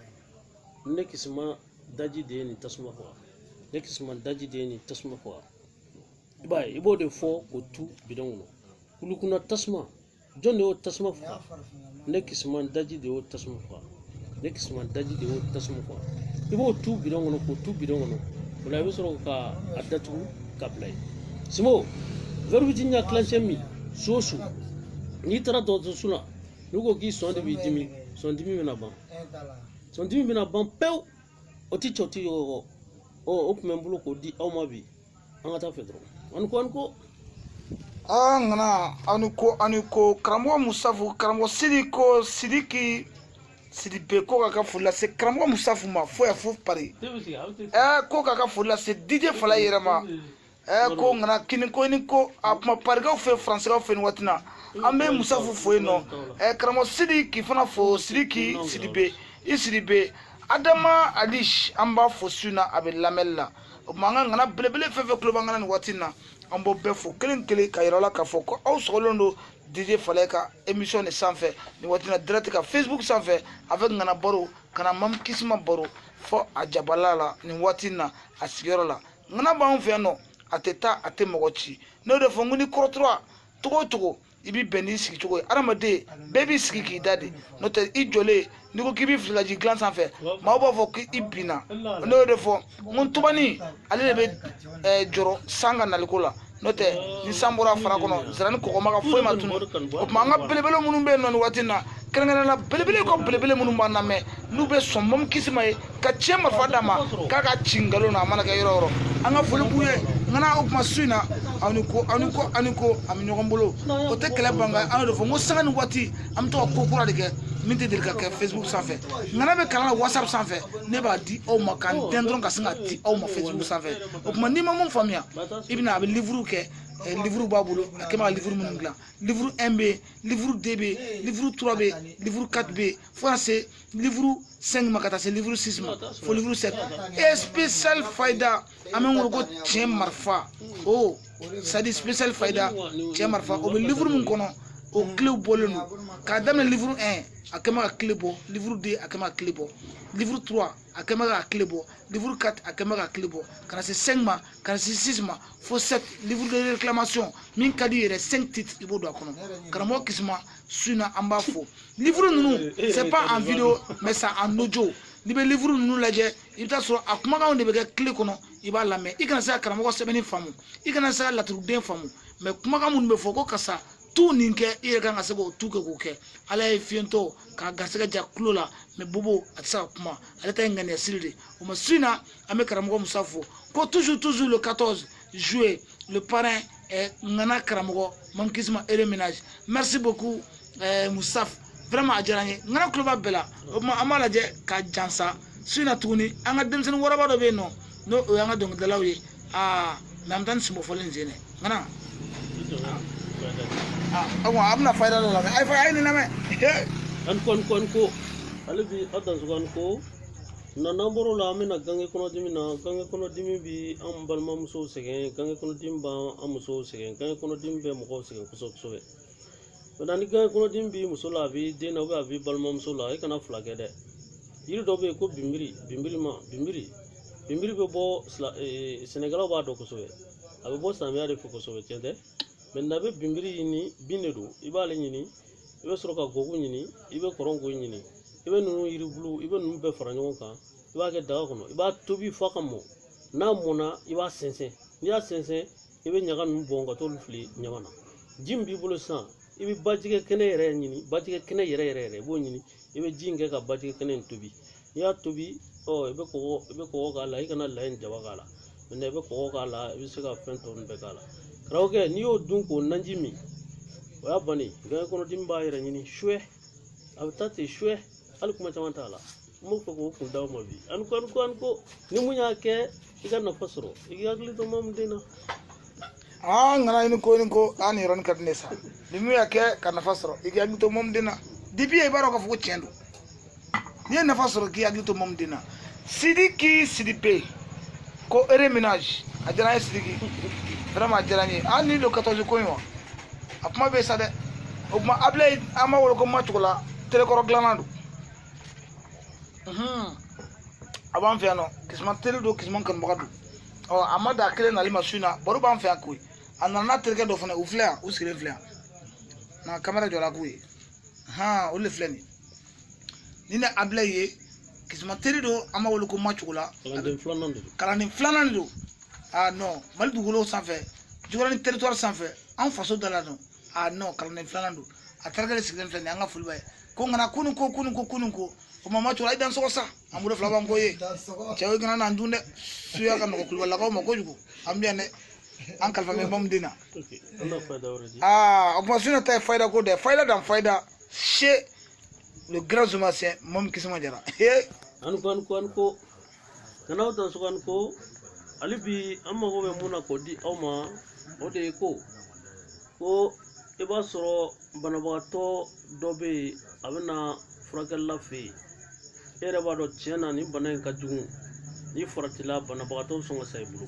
ne kisiman daji de ye nin tasuma faga ne kisiman daji de ye nin tasuma faga i b'a ye i b'o de fɔ k'o tu bidɔn kɔnɔ kulukuna tasuma jɔn de y'o tasuma faga ne kisiman daji de y'o tasuma faga ne kisiman daji de y'o tasuma faga i b'o tu bidɔn kɔnɔ k'o tu bidɔn kɔnɔ o la i bɛ sɔrɔ ka a datugu ka bila yen simo verbe ɲa kilancɛ min su o su n'i taara dɔgɔtɔrɔso la n'u ko k'i sɔn de b'i dimi sɔn dimi bɛna ban sɔn dimi bɛna ban pewu o ti cɛ o ti yɔgɔ o tun bɛ n bolo k'o di aw ma bi an ka taa fɛ dɔrɔn ani ko ngana aniko karamɔgɔ Musafu karamɔgɔ Sidiki Sidibe ko ka foli lase karamɔgɔ Musafu ma fo ya fo pari ko ka foli lase DJ Fala yɛrɛ ma ko ngana kini ko ni ko a kuma parikaw fɛ français fɛ ni waati na an bɛ Musafu fo yen nɔ karamɔgɔ Sidiki fana fo Sidiki Sidibe Adama Alish an b'a fo su na a bɛ lamɛnni la o tuma an ka ngana belebele fɛn fɛn tulo b'an kana nin waati na an b'o bɛɛ fo kelen kelen ka yira la k'a fɔ ko aw sɔgɔlen don DJ Fala ka émission de sanfɛ nin waati na direct ka Facebook sanfɛ avec ngana baro kana mam kisima baro fo a jabala la nin waati na a sigiyɔrɔ la ngana b'an fɛ yan nɔ a tɛ taa a tɛ mɔgɔ ci n'o de fɔ n ko ni kɔrɔtura togo o togo i b'i bɛn n'i sigi cogo ye adamaden bɛɛ b'i sigi k'i da de n'o tɛ i jɔlen n'i ko k'i b'i filaji dilan sanfɛ maaw b'a fɔ k'i binna n'o de fɔ n ko tubani ale de bɛ jɔrɔ san ka naliko la n'o tɛ ni san bɔra fara kɔnɔ zirani kɔgɔma ka foyi ma tunu o tuma an ka belebele minnu bɛ yen nɔ nin waati na kɛrɛnkɛrɛnnenya la belebele ka belebele minnu b'an lamɛn n'u bɛ sɔn mɔmu kisima ye ka cɛ marifa d'a ma k'a ka ci nkalon na a mana kɛ yɔrɔ o yɔrɔ an ka foli b'u ye ngana o kuma su in na aw ni ko a bɛ ɲɔgɔn bolo o tɛ kɛlɛ ban kan an y'o de fɔ n ko sanga ni waati an bɛ to ka ko kura de kɛ min tɛ deli ka kɛ Facebook sanfɛ ngana bɛ kalan na WhatsApp sanfɛ ne b'a di aw ma k'an dɛn dɔrɔn ka sin ka di aw ma Facebook sanfɛ o tuma n'i ma mun faamuya i bɛna a bɛ livre kɛ livre b'a bolo a kɛ bɛ ka livre minnu dilan livre 1 bɛ yen livre 2 bɛ yen livre 3 bɛ yen livre 4 bɛ yen fo ka se livre 5 ma ka taa se livre 6 ma fo livre 7 et spécial fayda an bɛ n wele ko tiɲɛ marifa o c'est à dire spécial fayda tiɲɛ marifa o bɛ livre min kɔnɔ o clé bɔlen don k'a daminɛ livre 1 a kɛ bɛ ka clé bɔ livre 2 a kɛ bɛ ka clé bɔ livre 3 a kɛ bɛ ka clé bɔ livre 4 a kɛ bɛ ka clé bɔ ka na se 5 ma ka na se 6 ma fo 7 livre de réclamation min ka di yɛrɛ 5 titres i b'o don a kɔnɔ karamɔgɔ Kisuma su in na an b'a fo livre ninnu c'est pas en vidéo mais c'est en audio n'i bɛ livre ninnu lajɛ i bɛ taa sɔrɔ a kumakanw de bɛ kɛ clé kɔnɔ i b'a lamɛn i kana se ka karamɔgɔ sɛbɛnni faamu i kana se ka laturuden faamu mais kumakan minnu bɛ fɔ ko karisa tu nin kɛ i yɛrɛ kan ka se k'o tu kɛ k'o kɛ ala ye fiyɛntɔ k'a garisɛgɛ ja tulo la mais bobo a tɛ se ka kuma ale ta ye ŋaniya siri de o ma su in na an bɛ karamɔgɔ Musa fo ko toujours le 14 juillet le parrain est ngana karamɔgɔ Mam Kisuma et le ménage merci beaucoup Musaf vraiment a diyara n ye ngana tulo b'a bɛɛ la o tuma an b'a lajɛ ka jansa su in na tuguni an ka denmisɛnnin wɔɔrɔba dɔ bɛ yen nɔ n'o o y'an ka dɔnkilidalaw ye mais an bɛ taa ni simo fɔlen nin sen dɛ ngana a bɛna fayida dɔ lamɛn a ye nin lamɛn an ko ale bi a dansogo ko n'an bɔr'o la an bɛna gange kɔnɔdimi na gange kɔnɔdimi bi an balimamusow sɛgɛn gange kɔnɔdimi b'an musow sɛgɛn gange kɔnɔdimi bɛ mɔgɔw sɛgɛn kosɛbɛ maintenant ni gange kɔnɔdimi bi muso la a bi den na a bi balimamuso la i kana fila kɛ dɛ yiri dɔ bɛ yen ko binbiri bɛ bɔ sɛnɛkɛlaw b'a dɔn kosɛbɛ a bɛ bɔ samiya de fɛ kosɛbɛ tiɲɛ tɛ maintenant i bɛ binbiri ɲini bin de don i b'ale ɲini i bɛ sɔrɔ ka gogo ɲini i bɛ kɔrɔngo ɲini i bɛ ninnu yiribulu i bɛ ninnu bɛɛ fara ɲɔgɔn kan i b'a kɛ daga kɔnɔ i b'a tobi f'a ka mɔ n'a mɔna i b'a sɛnsɛn n'i y'a sɛnsɛn i bɛ ɲaga ninnu bɔn ka t'olu fili ɲaga na ji min b'i bolo sisan i bɛ bajigɛ kɛnɛ yɛrɛ ɲini bajigɛ kɛnɛ yɛrɛ i b'o ɲini i bɛ ji in kɛ ka bajigɛ kɛnɛ in tobi n'i y'a tobi i bɛ kɔgɔ k'a la i kana layi ni jaba k'a la maintenant i bɛ kɔgɔ k'a la i bɛ se ka fɛn tɔ ninnu bɛɛ k'a la karamɔgɔkɛ n'i y'o dun k'o naji min o y'a bannen gange kɔnɔdimi b'a yɛrɛ ɲini suɛ a bɛ taa ten suɛ hali kuma caman t'a la n b'o fɛ k'o kun d'aw ma bi ani ko ni mun y'a kɛ i ka nafa sɔrɔ i k'i hakili to maa min den na ngana ni ko an yɔrɔnin ka di ne sa ni mun y'a kɛ ka nafa sɔrɔ i k'i hakili to maa min den na depuis i b'a dɔn k'a fɔ ko tiɲɛ don n'i ye nafa sɔrɔ k'i hakili to maa min den na Sidiki Sidibe ko ménage a diyara n ye Sidiki vraiment a diyara n ye hali ni le 14 ko in wa a kuma bɛ sa dɛ o kuma Ablaye an b'a wele ko Macogo la telekɔrɔ dilanna don a b'an fɛ yan nɔ Kisuma teli don Kisuma kanubaga don a ma da kelen nali ma su in na baro b'an fɛ yan koyi a nana n'a terikɛ dɔ fana u filɛ yan u sigilen filɛ yan na kamera jɔra k'u ye olu de filɛ nin ni ne Ablaye ye Kisuma teli don an b'a wele ko Macogo la kalanden filanan de don non Mali dugukolo sanfɛ Jikɔrɔni territoire sanfɛ an faso da la non non kalanden filanan don a terikɛ de sigilen filɛ nin an ka foli b'a ye ko nka na kunun ko o ma Macogo la i dan sɔgɔ sa an bolo fila b'an ko ye cɛw i kana n'an dun dɛ suya ka nɔgɔ Kulubalilakaw ma kojugu an bɛ yan dɛ an kalifa bɛ bamu den na o kuma su in na ta ye fayida ko dɛ fayida dan fayida chez le grand Zomassien Mom Kisuma Jara an ko kana dan sugan ko ali bi an mago bɛ mun na k'o di aw ma o de ye ko i b'a sɔrɔ banabagatɔ dɔ bɛ yen a bɛ na furakɛlila fɛ yen e yɛrɛ b'a dɔn tiɲɛ na ni bana in ka jugu ni faratila banabagatɔ sɔn ka sa i bolo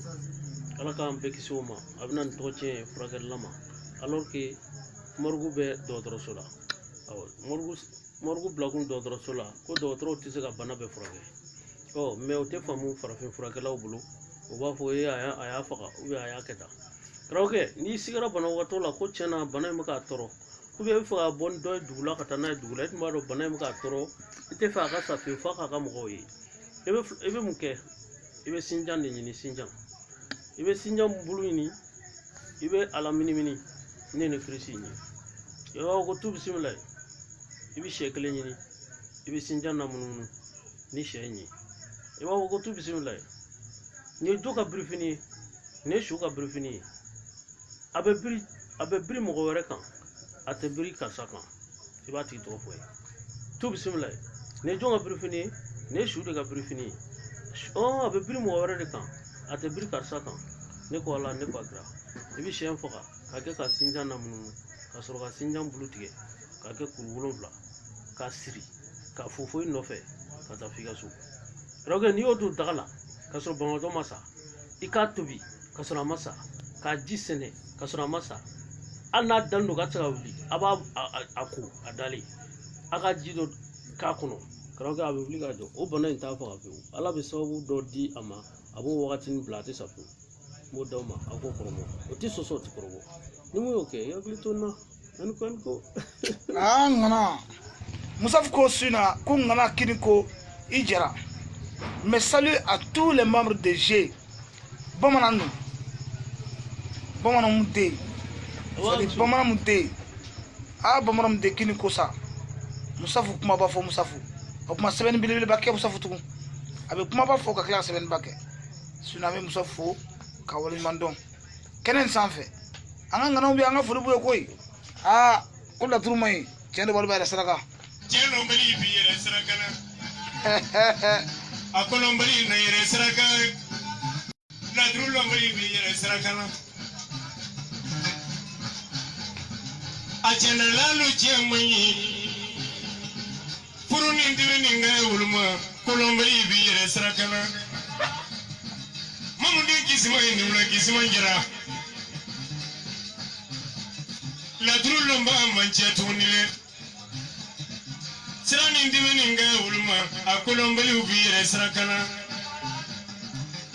ala k'an bɛɛ kisi o ma a bɛ na nin tɔgɔ tiɲɛ furakɛlila ma alors que mɔrigu bɛ dɔgɔtɔrɔso la mɔrigu bilakun dɔgɔtɔrɔso la ko dɔgɔtɔrɔw tɛ se ka bana bɛɛ furakɛ mais o tɛ faamu farafin furakɛlaw bolo o b'a fɔ a y'a faga ou bien a y'a kɛ tan karamɔgɔkɛ n'i sigara banabagatɔ la ko tiɲɛ na bana in bɛ k'a tɔɔrɔ ou bien i bɛ fɛ ka bɔ dɔ ye dugu la ka taa n'a ye dugu la e tun b'a dɔn bana in bɛ k'a tɔɔrɔ i tɛ fɛ a ka sa fiyewu f'a k'a ka mɔgɔw ye i bɛ mun kɛ i bɛ sinjan de ɲini sinjan i bɛ sinjan bulu ɲini i bɛ a la minimini ne ni kirisi ɲini i b'a fɔ ko tu bisimila i bɛ sɛ kelen ɲini i bɛ sinjan na munumunu ni sɛ ɲini i b'a fɔ ko tu bisimila nin ye jo ka birifini ye nin ye su ka birifini ye a bɛ biri mɔgɔ wɛrɛ kan a tɛ biri karisa kan i b'a tigi tɔgɔ fɔ ye tu bisimila nin ye jɔn ka birifini ye nin ye su de ka birifini ye a bɛ biri mɔgɔ wɛrɛ de kan a tɛ biri karisa kan ne ko ala ne ko akira i bɛ siyɛn faga k'a kɛ ka sinjan namununu ka sɔrɔ ka sinjan bulu tigɛ k'a kɛ kuru 7 k'a siri k'a fofo i nɔfɛ ka taa f'i ka so karamɔgɔkɛ n'i y'o don daga la ka sɔrɔ banabagatɔ ma sa i k'a tobi ka sɔrɔ a ma sa k'a ji sɛnɛ ka sɔrɔ a ma sa hali n'a dalen don ka se ka wuli a b'a ko a dalen a ka ji dɔ k'a kɔnɔ karamɔgɔkɛ a bɛ wuli k'a jɔ o bana in t'a faga pewu ala bɛ sababu dɔ di a ma a b'o wagatinin bila a tɛ sa pewu n b'o d'aw ma a k'o kɔrɔbɔ o tɛ sɔsɔ o tɛ kɔrɔbɔ ni mun y'o kɛ i hakili to n na ani ko ngana Moussaf ko su in na ko ngana kini ko i Jara mais salut à tous les membres de G bamanan mun tɛ yen bamanan mun tɛ yen bamanan mun tɛ kini ko sa Moussafu kuma b'a fɔ Moussafu o kuma sɛbɛnni belebeleba kɛ Moussafu tugun a bɛ kuma b'a fɔ ka tila ka sɛbɛnniba kɛ sinon an bɛ Moussafu fo ka waleɲuman dɔn kɛnɛ in sanfɛ an ka ŋanaw bɛ an ka foli b'u ye koyi ko laturu ma ɲi tiɲɛ de b'a yɛrɛ saraka tiɲɛ lɔnbali b'i yɛrɛ saraka la a kɔlɔnbali na yɛrɛ saraka laturu lɔnbali b'i yɛrɛ saraka la a cɛndalalu tiɲɛ man ɲi furu ni dimi ni ka woloma kɔlɔnbali b'i yɛrɛ saraka la mamuden Kisuma ye nimuna Kisuma Jara laturu lɔnba man cɛ tuguni dɛ sira ni dimi ni ka woloma a kɔlɔnbaliw b'i yɛrɛ saraka la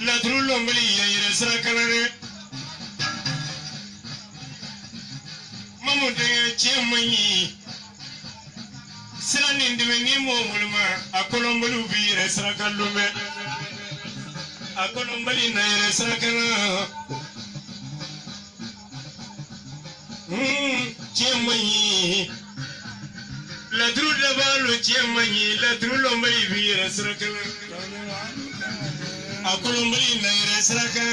laturu lɔnbali ya yɛrɛ saraka la dɛ mamuden tiɲɛ man ɲi sira ni dimi ni m'o woloma a kɔlɔnbaliw b'i yɛrɛ saraka lomɛ a kɔlɔnbali na yɛrɛ saraka la tiɲɛ man ɲi laturu labaalo tiɲɛ man ɲi laturu lɔnbali b'i yɛrɛ saraka la a kɔlɔnbali na yɛrɛ saraka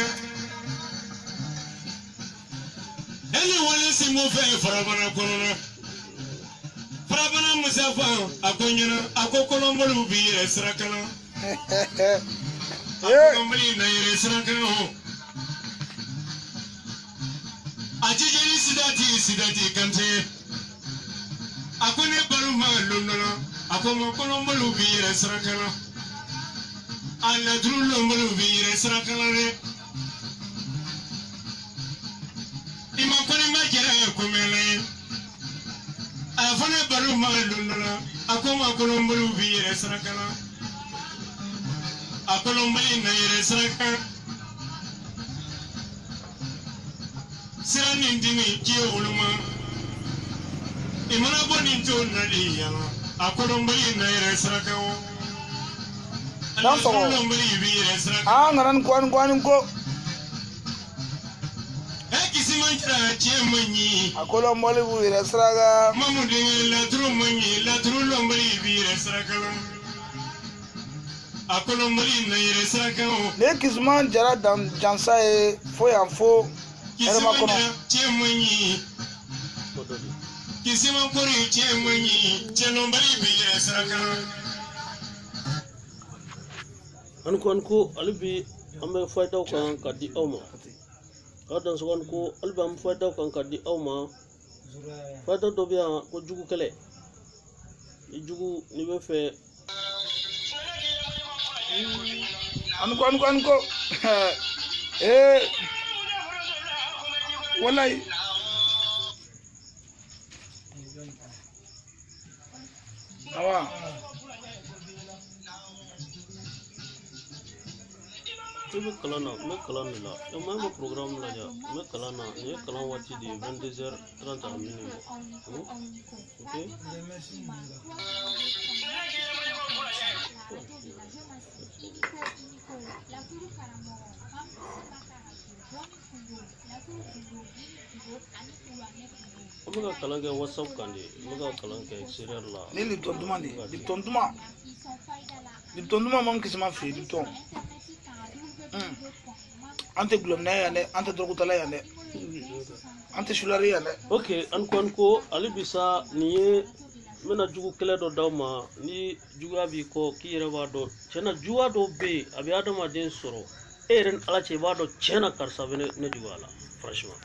dali wale si mo fɛ farabana kɔnɔna farabana musafa a ko ɲɛna a ko kɔlɔnbaliw b'i yɛrɛ saraka la a kɔlɔnbali na yɛrɛ saraka la a jijeni sidati kante a ko ne balima londɔla a ko ma kɔlɔnbaliw b'i yɛrɛ saraka la alla drullo mbulu bire srakalare ima koni majere kumele afane balu malunna akoma kolombulu bire srakala akolombali na ire srakala sirani ndimi kiyo uluma imana boni to nadi yana akolombali na ire srakala ngaran kwan ko ekisimanjira chemanyi akolo mbali bu ire sraga mamu de la tru lombali bire srakala akolo mbali na ire srakala le kisman jara dan jansa e fo ya fo ere makono chemanyi kisiman kori chemanyi chelombali bire srakala anko alibi ambe fayda kan kadi awma adan so anko alibi am fayda kan kadi awma fayda do biya ko jugu kele jugu ni be fe anko wallahi awa me kalana la yo program la ja me kalana ye kalan wati di 22h30 minimum OK Omuga kalan ke WhatsApp kandi omuga kalan ke exterior la ni Lipton duma mam kisma fi Lipton ante glomna ya ne ante drogutala ya ne ante shulari ya ne OK anko ali bisa niye mena jugu kele do dawma ni jugu abi ko kiyere ba do cena juwa do be abi adama den soro eren ala che ba do cena karsa bene ne jugu ala franchement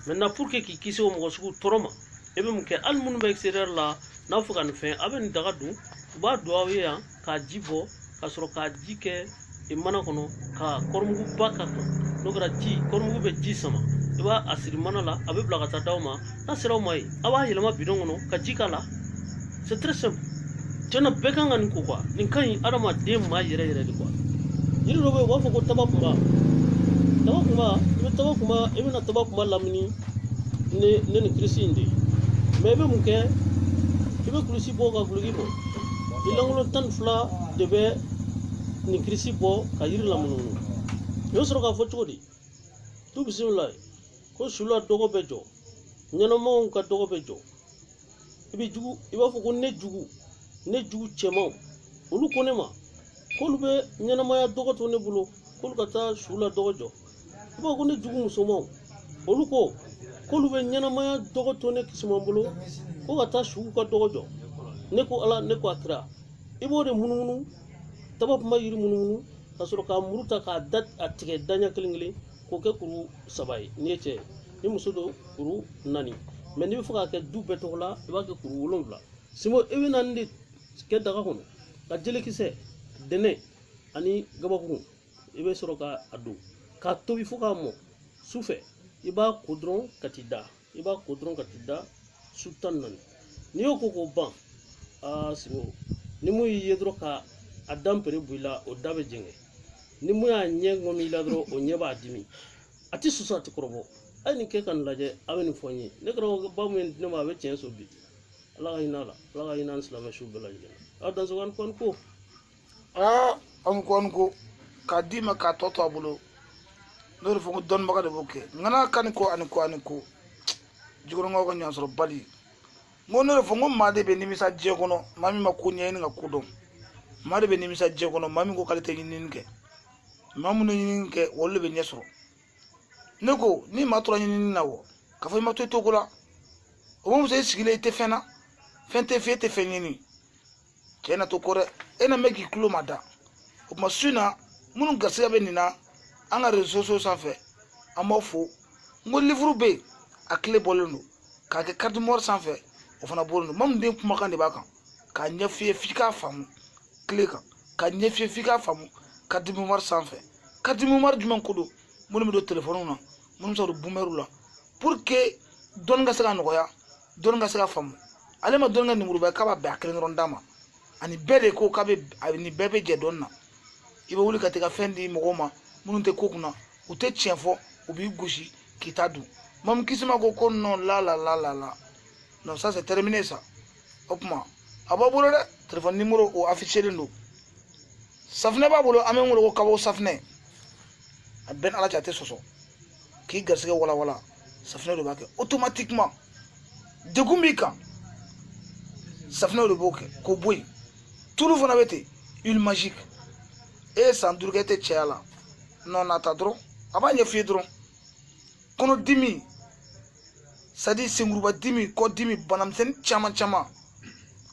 maintenant pour que ki kisi o mo sugu toroma ebe mu ke al mun ba exterieur la na fukan fin aben daga du ba do awiya ka jibo ka soro ka jike imana kono ka kormugu baka no gra ji kormugu be ji sama iba asiri mana la abe blaga ta dawma na siraw mai aba yelma bidon kono ka jikala c'est très simple tena bekanga ni ko kwa nin kan adama dem ma yere de kwa yiri do be wa fo ko tabakuma ibe na tabakuma lamini ne ni krisindi mebe muke ibe kulisi boga kulugibo ilangulo tan fla debe ni krisi bo ka yiri lamununu yo soro ka fo chodi tu bismillah ko shula dogo bejo nyana mo ka dogo bejo ibi jugu iba fo ko ne jugu chemo ulu ko ne ma ko lu be nyana ma ya dogo to ne bulo ko ka ta shula dogo jo iba ko ne jugu musomo ulu ko lu be nyana ma ya dogo to ne kismo bulo ko ka ta shu ka dogo jo ne ko ala ne ko akra ibo de mununu tabab ma yiri mununu kasoro ka muruta ka dat atige danya klingli ko ke kuru sabai niete ni musodo kuru nani men ni fuka ke du betola ba ke kuru wolonla simo ewi nandi ke daga hono ka jele kise dene ani gabaku ibe soro ka adu ka tobi fuka mo sufe iba kudron katida sultan nani ni ko ban simo ni mu yedro ka adam pere buila o dabe jenge ni mu ya nye ngomi la dro o nyeba dimi ati susa ti krobo ay ni ke kan laje awen fonyi ne kro ba mu ne ma be chen so bi ala ga ina islam shu bela jenge adan so kon ko am ko ka dima ka toto abulo no fo don maga de boke ngana kan ko an ko jigoro ngo ko nyasoro bali mo no fo ngom ma de be ni misa je kono mami makunya ni ngakudom mari be nimisa je kono mami ko kalite nyinke mamu no nyinke wolle be nyesro neko ni matura nyinni nawo ka fo matu to kula o mo se sigile ite fena fente fiete fenyini kena to kore ena meki kulo mada o masuna munu gasiga be nina anga resoso safe amofo ngo livre be akle bolonu ka ke carte mort safe o fana bolonu mam de kuma kan de baka ka nyafie fika famu klika ka ɲɛfiyɛ f'i k'a faamu carte mémoire sanfɛ carte mémoire jumɛn ko don minnu bɛ don téléphone na minnu bɛ se ka don boomers la pour que dɔnni ka se ka nɔgɔya dɔnni ka se ka faamu ale ma dɔnni ka numéro bɛɛ k'a b'a bɛn a kelen dɔrɔn d'a ma ani bɛɛ de ko k'a bɛ ni bɛɛ bɛ jɛ dɔnni na i bɛ wuli ka t'i ka fɛn di mɔgɔw ma minnu tɛ ko kunna u tɛ tiɲɛ fɔ u b'i gosi k'i ta dun Mamu Kisima ko non la non ça c'est terminé ça o kuma a b'a bolo dɛ téléphone numéro o affiché len don safinɛ b'a bolo an bɛ wele ko kabo safinɛ a bɛn ala cɛ a tɛ sɔsɔ k'i garisɛgɛ walawala safinɛ de b'a kɛ automatiquement degun b'i kan safinɛ de b'o kɛ k'o bɔ yen tulu fana bɛ ten huile magique e ye san 5 kɛ e tɛ cɛya la non nata dɔrɔn a b'a ɲɛf'i ye dɔrɔn kɔnɔdimi c'est à dire senkuruba dimi kɔdimi banamisɛnnin caman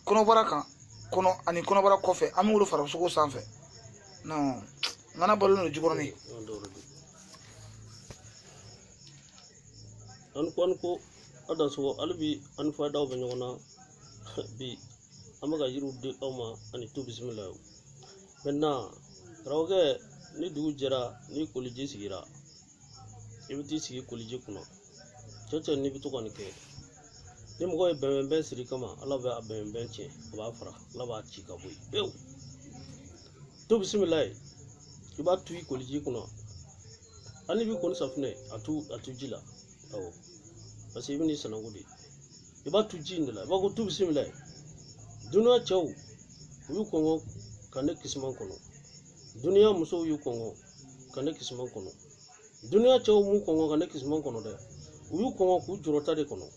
kɔnɔbara kan kɔnɔ ani kɔnɔbara kɔfɛ an bɛ wolo farasogo sanfɛ non n kana balolen don jukɔrɔni an ko adan sogo hali bi an fa daw bɛ ɲɔgɔn na bi an bɛ ka yiriw di aw ma ani to bisimila maintenant karamɔgɔkɛ ni dugu jɛra ni koliji sigira i bɛ t'i sigi koliji kunna cɛ n'i bɛ to ka nin kɛ ni mɔgɔ ye bɛnbɛn siri kama ala bɛ a bɛnbɛn tiɲɛ a b'a fara ala b'a ci ka bɔ yen pewu to bisimila i b'a tu i koliji kunna hali n'i bɛ ko ni safunɛ a tu ji la awɔ parce que i bɛ n'i sanango de i b'a tu ji in de la i b'a fɔ to bisimila duniya cɛw u y'u kɔngɔ ka ne kisiman kɔnɔ duniya musow y'u kɔngɔ ka ne kisiman kɔnɔ duniya cɛw m'u kɔngɔ ka ne kisiman kɔnɔ dɛ u y'u kɔngɔ k'u jɔrɔta de kɔnɔ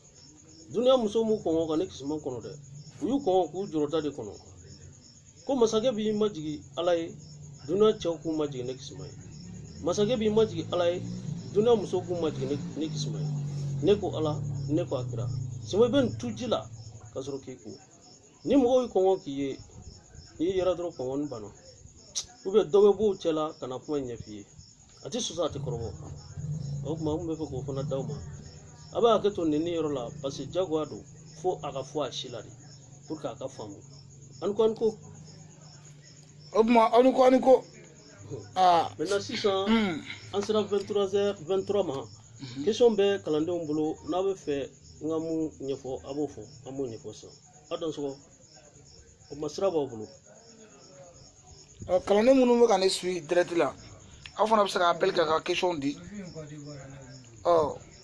duniya musow m'u kɔngɔ ka ne kisiman kɔnɔ dɛ u y'u kɔngɔ k'u jɔrɔta de kɔnɔ ko masakɛ b'i majigi ala ye duniya cɛw k'u majigi ne kisiman ye masakɛ b'i majigi ala ye duniya musow k'u majigi ne kisiman ye ne ko ala ne ko a kira sima i bɛ nin tu ji la ka sɔrɔ k'i ko ni mɔgɔw y'i kɔngɔ k'i ye n'i yɛrɛ dɔrɔn kɔngɔ ni bana dɔ bɛ b'o cɛ la ka na kuma ɲɛf'i ye a tɛ sɔsɔ a tɛ kɔrɔbɔ o kuma an bɛ fɛ k'o fana d'aw ma a b'a hakɛ to nin yɔrɔ la parce que jagoya don fo a ka fɔ a si la de pour que a ka faamu an ko o kuma aw ni ko maintenant sisan an sera 23h23 ma question bɛ kalandenw bolo n'a bɛ fɛ n ka mun ɲɛfɔ a b'o fɔ an b'o ɲɛfɔ sisan a dɔn sɔgɔ o ma sira b'aw bolo kalanden minnu bɛ ka ne suit direct la aw fana bɛ se ka appel kɛ ka question di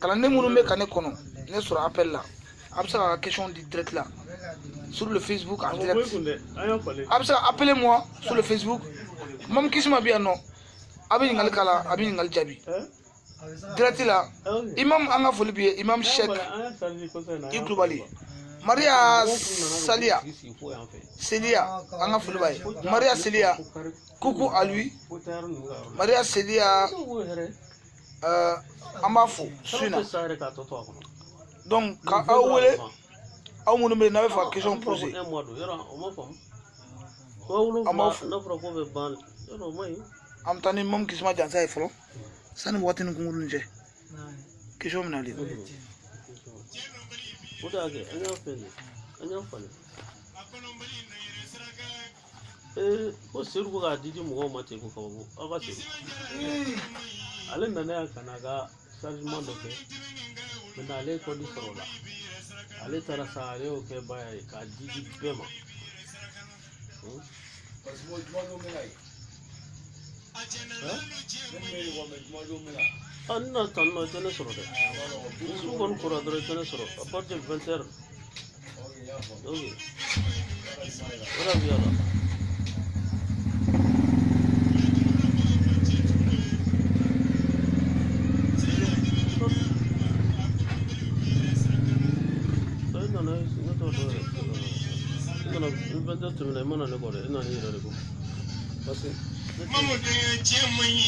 kalanden minnu bɛ ka ne kɔnɔ ne sɔrɔ appel la a bɛ se ka question di direct la sur le Facebook en direct a bɛ se ka appeler moi sur le Facebook Mamu Kisima bɛ yan nɔ a bɛ ɲininkali k'a la a bɛ ɲininkali jaabi direct la imam an ka foli b'i ye imam Sheikh i Kulubali Maria Selia an ka foli b'a ye Maria Selia coucou à lui Maria Selia an b'a fo su in na donc ka aw wele aw minnu bɛ yen n'a bɛ fɛ ka question poser an b'aw fo an bɛ taa ni Mamu Kisima Jansa ye fɔlɔ sani waati ni kunkuruni cɛ question bɛna le o de y'a kɛ an y'a fɛ an y'a falen ko seru bɛ k'a di mɔgɔw ma ten ko kabako aw ka seru ale nana yan ka n'a ka chargement dɔ kɛ maintenant ale ye kɔdi sɔrɔ o la ale taara sa ale y'o kɛ ba ye k'a di bɛɛ ma ne na tan nɔ i tɛ ne sɔrɔ dɛ su kɔni kora dɔrɔn i tɛ ne sɔrɔ à partir de 20h ok o de bɛ yala i nana ne t'o dɔn yɛrɛ i nana 20h tɛmɛna i ma na ne kɔ dɛ i nana i yɛrɛ de kɔ parce que Mamu de cɛ man ɲi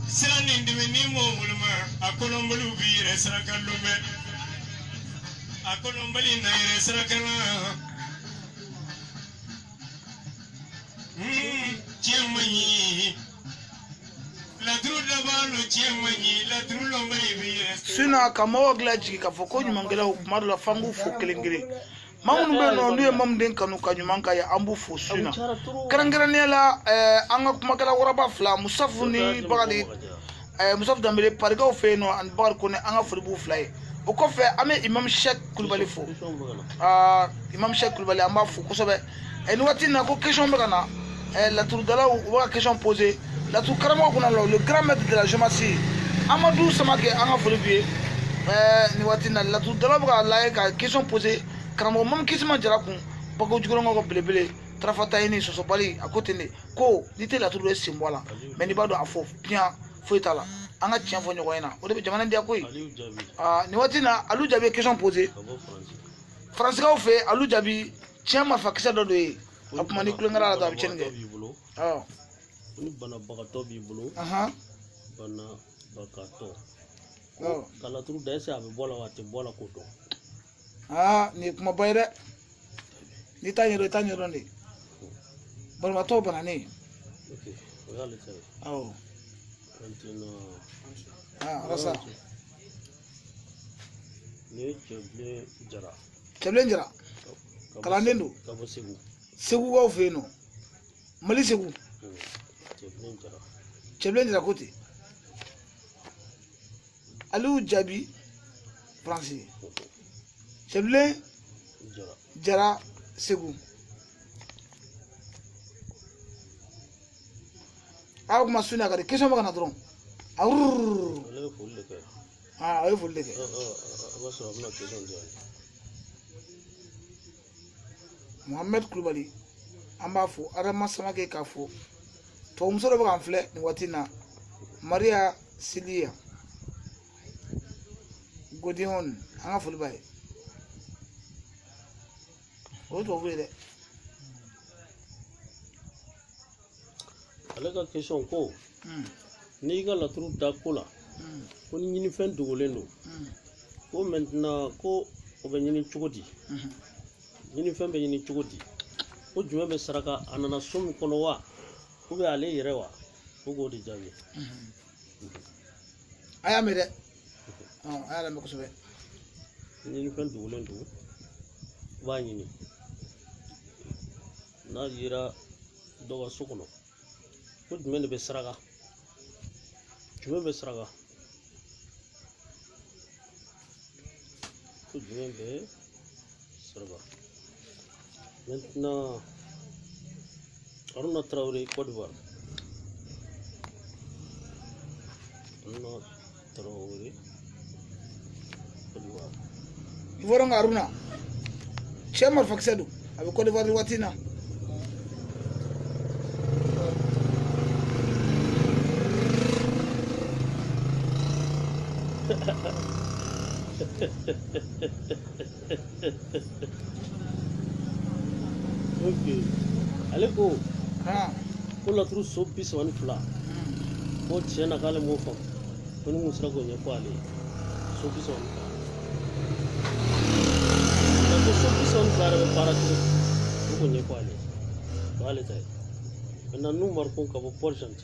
sira nin dɛmɛ ni m'o woloma a kɔnɔbaliw b'i yɛrɛ saraka lomɛ a kɔnɔbali na yɛrɛ saraka la cɛ man ɲi laturu laban lo cɛ man ɲi laturu lɔnba b'i yɛrɛ sinon ka mɔgɔw dilan jigi k'a fɔ ko ɲumankɛlaw kuma dɔ la f'an k'u fo kelen kelen Mamun be no nu mam den kanu ka nyuman ka ya ambu fo suna karangarane la anga kuma kala waraba fla musafu ni bagadi musafu dambele parga o fe no an bar ko ne anga furibu fly o ko fe ame imam Cheikh Kulibali fo imam Cheikh Kulibali amba fo ko sobe en wati na ko question be kana la tour de la ou question posée la tour karamo ko na le grand maître de la Jomasi Amadou Samake anga furibu ni wati na la tour de la ka question posée karamo mam kisima jara kun bako jugorongo ko belebele trafata ini sosobali akote ne ko nite la tour de simbola mais ni bado afo bien fo itala anga tien fo nyogo ina o de jamana ndia koy ni wati na Aliou Jabi question posée France ka fait Aliou Jabi tien ma fakisa do do apuma ni kulengara la do chenge ni bana bakato bi bolo bana bakato kala tour de sa be bola wati bola ko to ni kuma bayre ni tanyero ni barma to bana ni okay wala sai antino rasa ni cheble jara kala ndendu kabo segu wa feno mali segu cheble jara koti Aliou Jabi Francis cheble jara segu aw ma suna ka question ba kana dron ay fulle ke Mohamed Kulibali amba fo Adama Samake ka fo to muso do ba fle ni watina Maria Silia Godion anga fo bay o to vele alega question ko ni ga la tour da kola ko ni ni fen dogolen do ko maintenant ko o be ni chugodi ni fen be ni chugodi ko juma be saraka anana sum kono wa ko be ale yerewa ko go di jabi aya me de aya me ko sobe ni fen dogolen do ba ni na yira do wa sukono ko juma be saraka juma be saraka ko juma be saraka maintenant Aruna Traoré Côte d'Ivoire Aruna Traoré Côte d'Ivoire Ivoronga Aruna Chema Faksedu abe Côte d'Ivoire watina ok aleko ko la tru so bis wan fla ko chena kale mo fam ko ni musra ko nya ko ale so bis wan la ko so bis wan para ko nya ko ale wale tay na numar ko ka bo porcent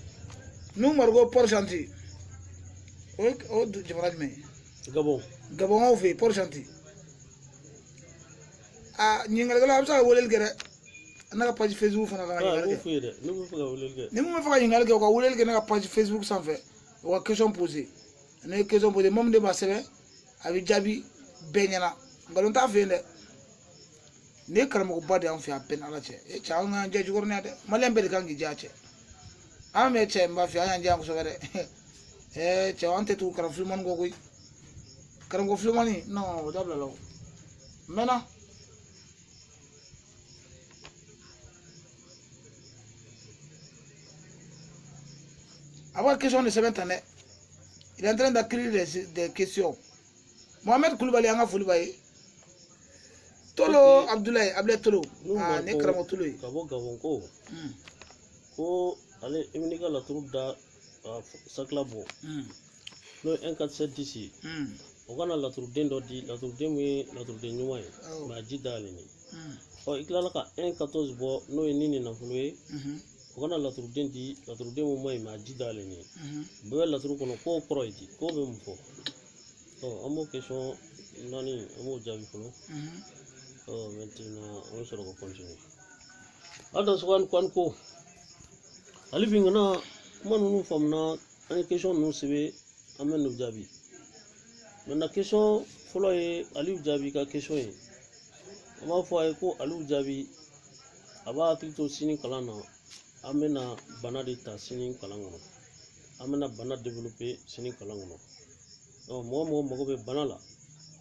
numar go porcent o du jamaraj me gabon o fe porcent nyingal gala amsa wolel gere naka page Facebook fana ka ngal ge ni mo fa ngal ge ko wolel ge naka page Facebook sans fait wa question posée ne question posée mom de basebe abi jabi benyana ngalon ta fe ne ne karamo ko bade am fi apen ala che e cha nga je jugor ne de malembe de kangi jache ame che mba fi anya jang so gere che ante tu karam filmon go goy karam go filmoni no dabla lo mena avoir question de 7 années il est en train d'écrire des questions Mohamed Kulibali anga fulbaye Tolo Abdoulaye Tolo ne karamo Tolo kabo gabon ko ko ale imnika la troupe da saklabo no 147 d'ici o kana la troupe dendo di la troupe demi la troupe de nyuma ma jidale ni o iklala ka 114 bo no nini na fulwe o kana la troupe dendi la troupe demo mai ma jidale ni be la troupe kono ko proidi ko be mfo to amo question nani amo jabi kono maintenant on se continue ada sokan kwan ko alibi ngana kuma nunu famna an question nu sebe amen no jabi maintenant question folo ye aliou jabi ka question ye ama fo ay ko aliou jabi aba akito sini kalana amena bana de ta sini kalangono amena bana développer sini kalangono mo be bana la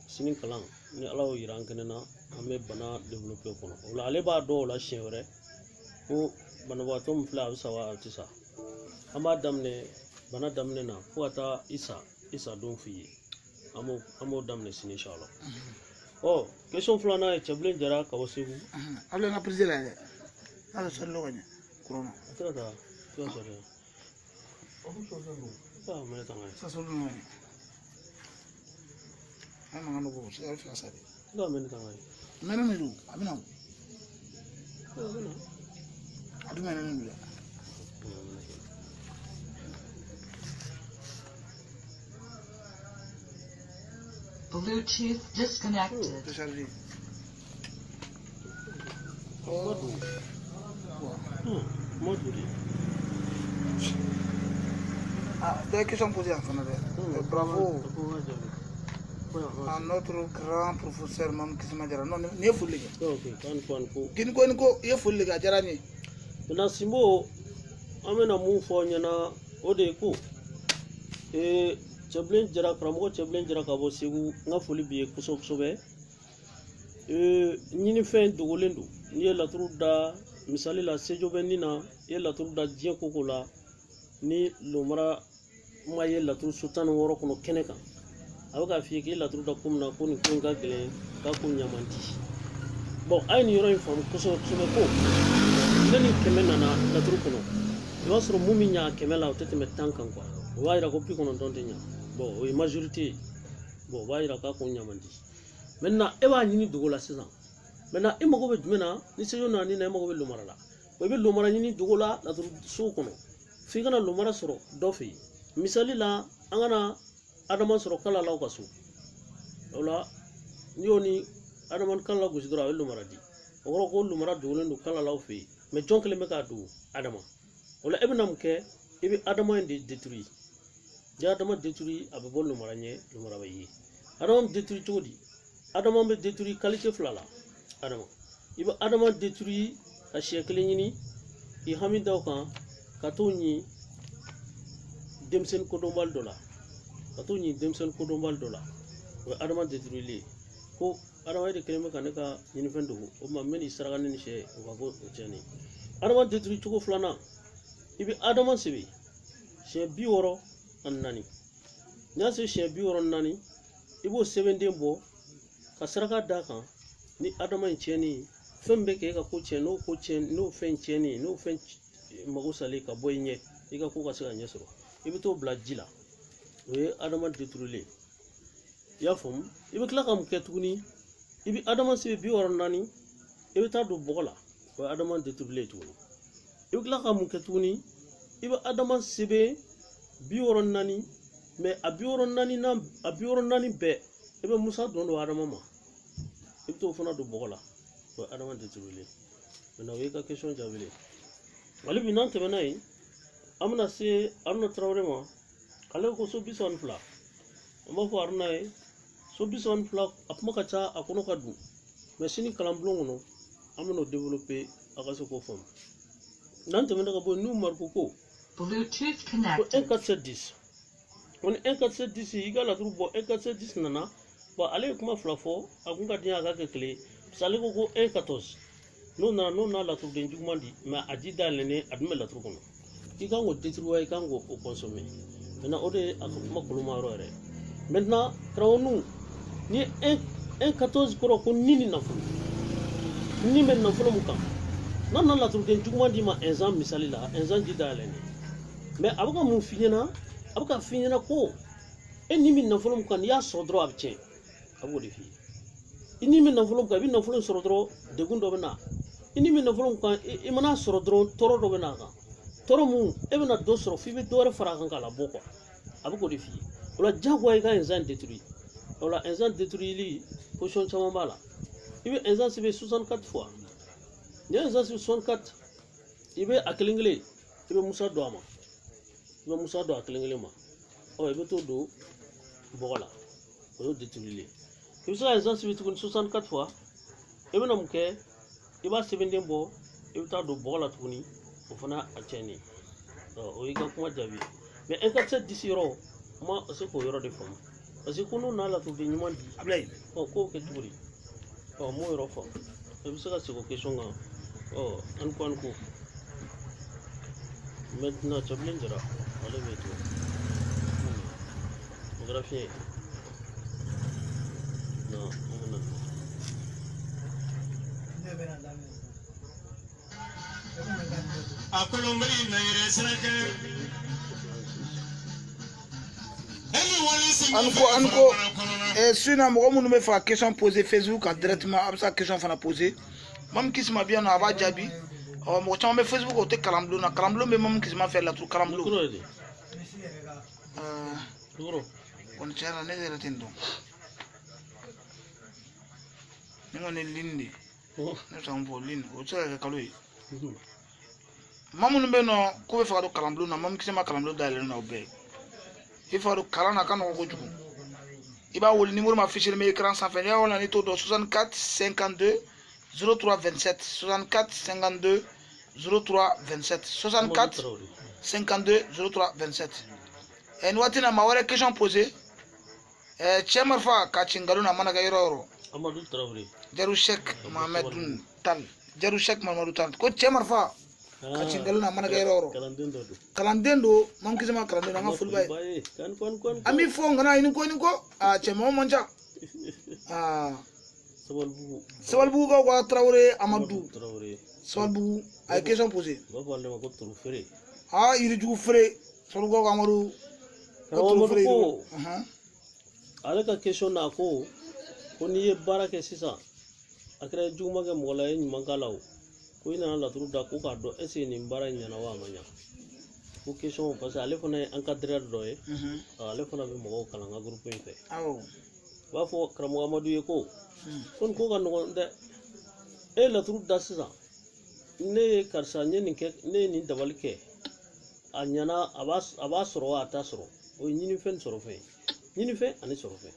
sini kalang ni alaw yiran kenena ame bana développer kono wala ale ba do la chevre ko bana ba tom fla sawa artisa ama damne bana damne na ko ata isa don fi amo damne sini inshallah question flana e chablen jara ka wasigu ale na president ala sallo ganya corona tata tata sa me tanga sa solo no ay mangano go sa fa sa de da me tanga mena me du abina adu mena me du Bluetooth disconnected. Des questions posées en Canada. Bravo à notre grand professeur Mam Kismadjara. Non, n'est pas le cas. Ok, Kinko, il faut le cas. Jarani. Maintenant, Simbo, amena mon fognana odeko. Et Chablin Jara Kramo, Chablin Jara Kabo Sigu, n'a foli bien Kusok Sobe. Nini fin de Golendo, ni la trouda, misali la Sejo Benina, et la trouda Diakokola, ni Lomara Maye la trou Sultan Worokono Keneka. Avoka Fiki la trouda Kumna Kuni Kunga Glen, Kakun Yamanti. Bon, I knew you from Kusok Sobeko. Then you came in la troupono. You also Mumina Kemela Tetemet Tankankwa. Why la copy on Dontina? Bon, oui, majorité. Bon, why la Kakun Yamanti? Maintenant, Eva Nini Dugola Saison. Maintenant, Imogo Mena, Nisayona Nina Mogo Lumarala. We will Lumaranini Dugola, la Sukono. Figana Lumara Soro, Dofi. Misalila, Angana, Adaman Sorokala Laukasu. Ola, Nioni, Adaman Kala Gusdra Lumaradi. Oroko Lumara Dulan to Kala Laufi. Me John Clemeka do, Adama. Ola Ebenamke, Ebi Adama and Deturi. Jadama Deturi, Ababol Lumaranye, Lumarabayi. Adam Deturi Todi. Adama be détruit qualité flala Adama iba Adama détruit a sheklini i hamida kan katuni demsen kodombal dola katuni demsen kodombal dola o Adama détruit li ko Adama de kelema kaneka ni fendo o ma meni saragani ni she o bago jeni Adama détruit ko flana ibi Adama sebe she bi woro annani nyase she bi woro nani ibo 7 dembo kasaraka daka ni adama cheni fembe ke ka kuche no fen cheni no fen magusali ka boynye ika ku ka saka nyesro ibito blajila we adama detrule ya fom ibi klaka mketuni ibi adama se bi wornani ibi ta do bogola we adama detrule tuni ibi klaka mketuni ibi adama sebe bi wornani me abiwornani be ebe Musa dondo Adama ma ibto fona do bogola ko Adama de tulule na we ka question jabile wali binan te benai amna se arno trawre ma kale ko so bison fla mo fo arnai so bison fla apma ka cha akono ka du mais sini kalamblongo no amno développer akaso ko fam nan te mena ka bo nu marko ko Bluetooth ko connected. 1410 on 1410 igala turbo 1410 nana ba ale kuma flafo akunga dia ga kekle sale ko 14 no na la tur den jugmandi ma ajida lene adme la tur kono ikango détruire ikango o consommer maintenant ode akuma kuluma rore maintenant trawonu ni 14 koro ko nini na fu ni men na fu mo kan nan la tur den jugmandi ma enzam misali la enzam jida lene mais abuka mun finyana abuka finyana ko ni min na fu mo kan ya so droit abchen abu de fi ini min na fulum ka bin na fulum soro dro de gundo bena ini min na fulum ka imana soro dro toro do bena ka toro mu e bena do soro fi be do re fara kan kala boko abu ko de fi wala jagwa ga insan détruit wala insan détruit li position chama bala il veut exemple 64 fois ni exemple 64 il veut aklingile il veut musa do ama il veut musa do aklingile ma il veut to do bola o détruire il veut exemple 64 fois il veut namke il va 70 bo il veut ta do bola tuni o fana a tieni o yiga kuma jabi mais en 47 d'ici ro moi c'est ko yoro de femme parce que kono na la to de nyuma di ablay ko ke turi mo yoro fa e bi saka ko question nga an ko maintenant tu blin dira wala me to graphie non non akolombali na yere sraka Anko, Suna, je me fais question posée Facebook directement, après ça question fana poser. Même qui m'a bien avant Jabi, moi tu me Facebook au te Kalamblou, na Kalamblou mais même qui m'a fait la truc Kalamblou. On tient la nez de la tendon. Nous on est ligne, nous sommes pour ligne, au tient la caloi. Maman nous ben non, qu'on veut faire du Kalamblou, na même qui m'a Kalamblou d'aller na obé. Il faut que Kalana kan on goju. Il va le numéro m'afficher le écran sans fin. On a tout 64 52 03 27 64 52 03 27 64 52 03 27. Et nous avons ma question posée. Chemarfa kachingalu na mana gairo. Amadou Traoré. Jarushek Mohamed Tal. Jarushek Mamadou Tal. Ko Chemarfa kachingalu na mana gairo. Kalandendo mam kisema kalandendo nga full bay kan ami fo ngana ini ko chemo monja sawal bu ko Traoré Amadou sawal bu ay question posée il joue frais sawal ko Amadou ko ala ka question na ko ni ye barake sisa akra juma ke mola en mangalaw ko ina la turu da ko ka do ese ni mbara nyana wa manya ko question parce que ale fana encadreur do e ale fana be mo kala nga groupe fe awo wa fo kramo Amadou ye ko kon ko kan no de e la turu da sisa ne karsa nyeni ke ne ni dabal ke anyana abas ro ata soro o nyini fen soro fe nyini fe ani soro fe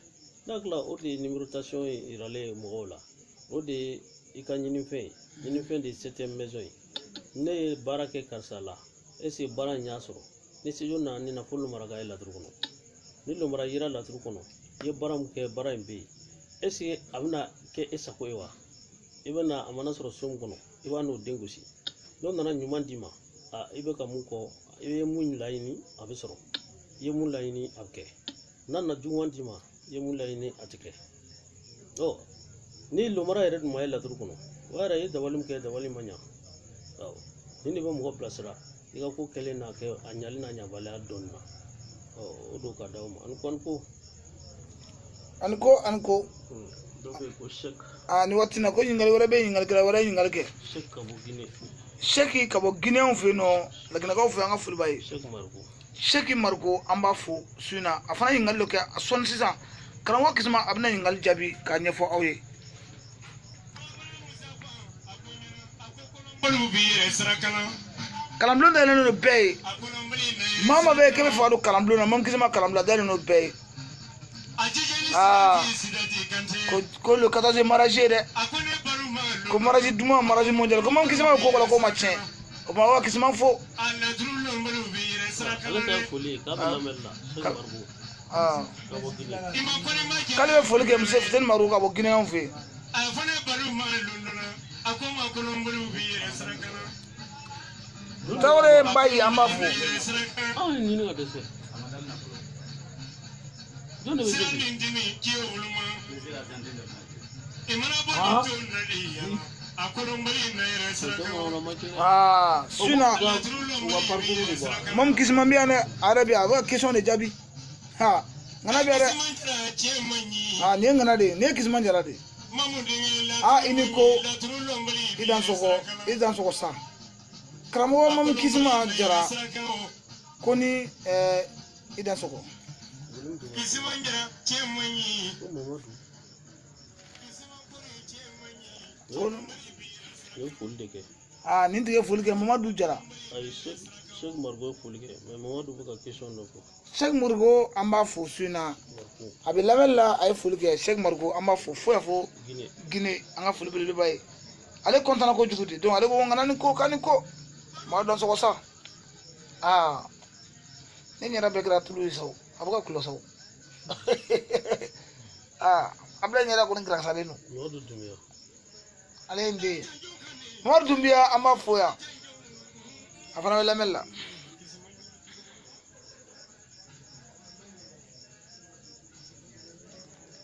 dakla o de numérotation irale mo la o de ikanyini fe nyini fe de 7e maison ne barake karsala ese bara nyasoro ne se jonna ni na fullu maraga ila turkono ni lo mara yira la turkono ye baram ke bara mbi ese abna ke esa ko ewa ibana amana soro sum kono ibano dengusi don nana nyuman dima ibe ka mun ko ibe mun layini abisoro ye mun layini abke nan na jungwan dima ye mun layini atike ni lo mara yere ma ila turkono wara ye dawalim ke dawalim manya ni ba mo plasra iga ko kele na ke anyali na nyabala donna o do ka dawo an ko do ko shek ni watina ko yingal wara be yingal kala wara yingal ke shek ka bo gine sheki ka bo gine on fe no lagina ka fu anga ful bay sheki marko amba fu suna afana yingal lo ke son sisa karan wa kisma abna yingal jabi ka nyefo awye Kalamblou da no bay mama be ke fa do Kalamblou na mam kisma Kalamblou da no bay ko le 14e mariage de ko mariage duma mariage mondial ko mam kisma ko ko matchen o ma wa kisma fo kale fo le ke mse ften maru ka bo Guinée on fait Traoré mbayi amba fo ni nga dese donne me suna mam kisma mbiane arabia wa question de jabi ngana biare ni ngana de ne kisma jara de iniko idan soko sa kramo mam kisma jara koni idan soko Yo foli de kɛ. Nin tɛ foli kɛ Mamadu Jara. Ayi Sheikh Margo foli kɛ mais Mamadu bɛ ka question dɔ fɔ. Sheikh Margo an b'a fo su in na. A bɛ lamɛn la a ye foli kɛ Sheikh Margo an b'a fo fo yafɔ Guinée an ka foli belebeleba ye. Ale kontaan kojugu de donc ale ko ŋana ni ko kani ko maa dɔn sɔgɔ sa. Ne ɲɛda bɛɛ kɛra tulu ye sa o a bɛ ka kulɔ sa o. Ablaye ɲɛda kɔni girakasalen don. Mamadu Dunbiya. Ale ye n den ye. Mamadu Dunbiya an b'a fo yan. A fana bɛ lamɛn la.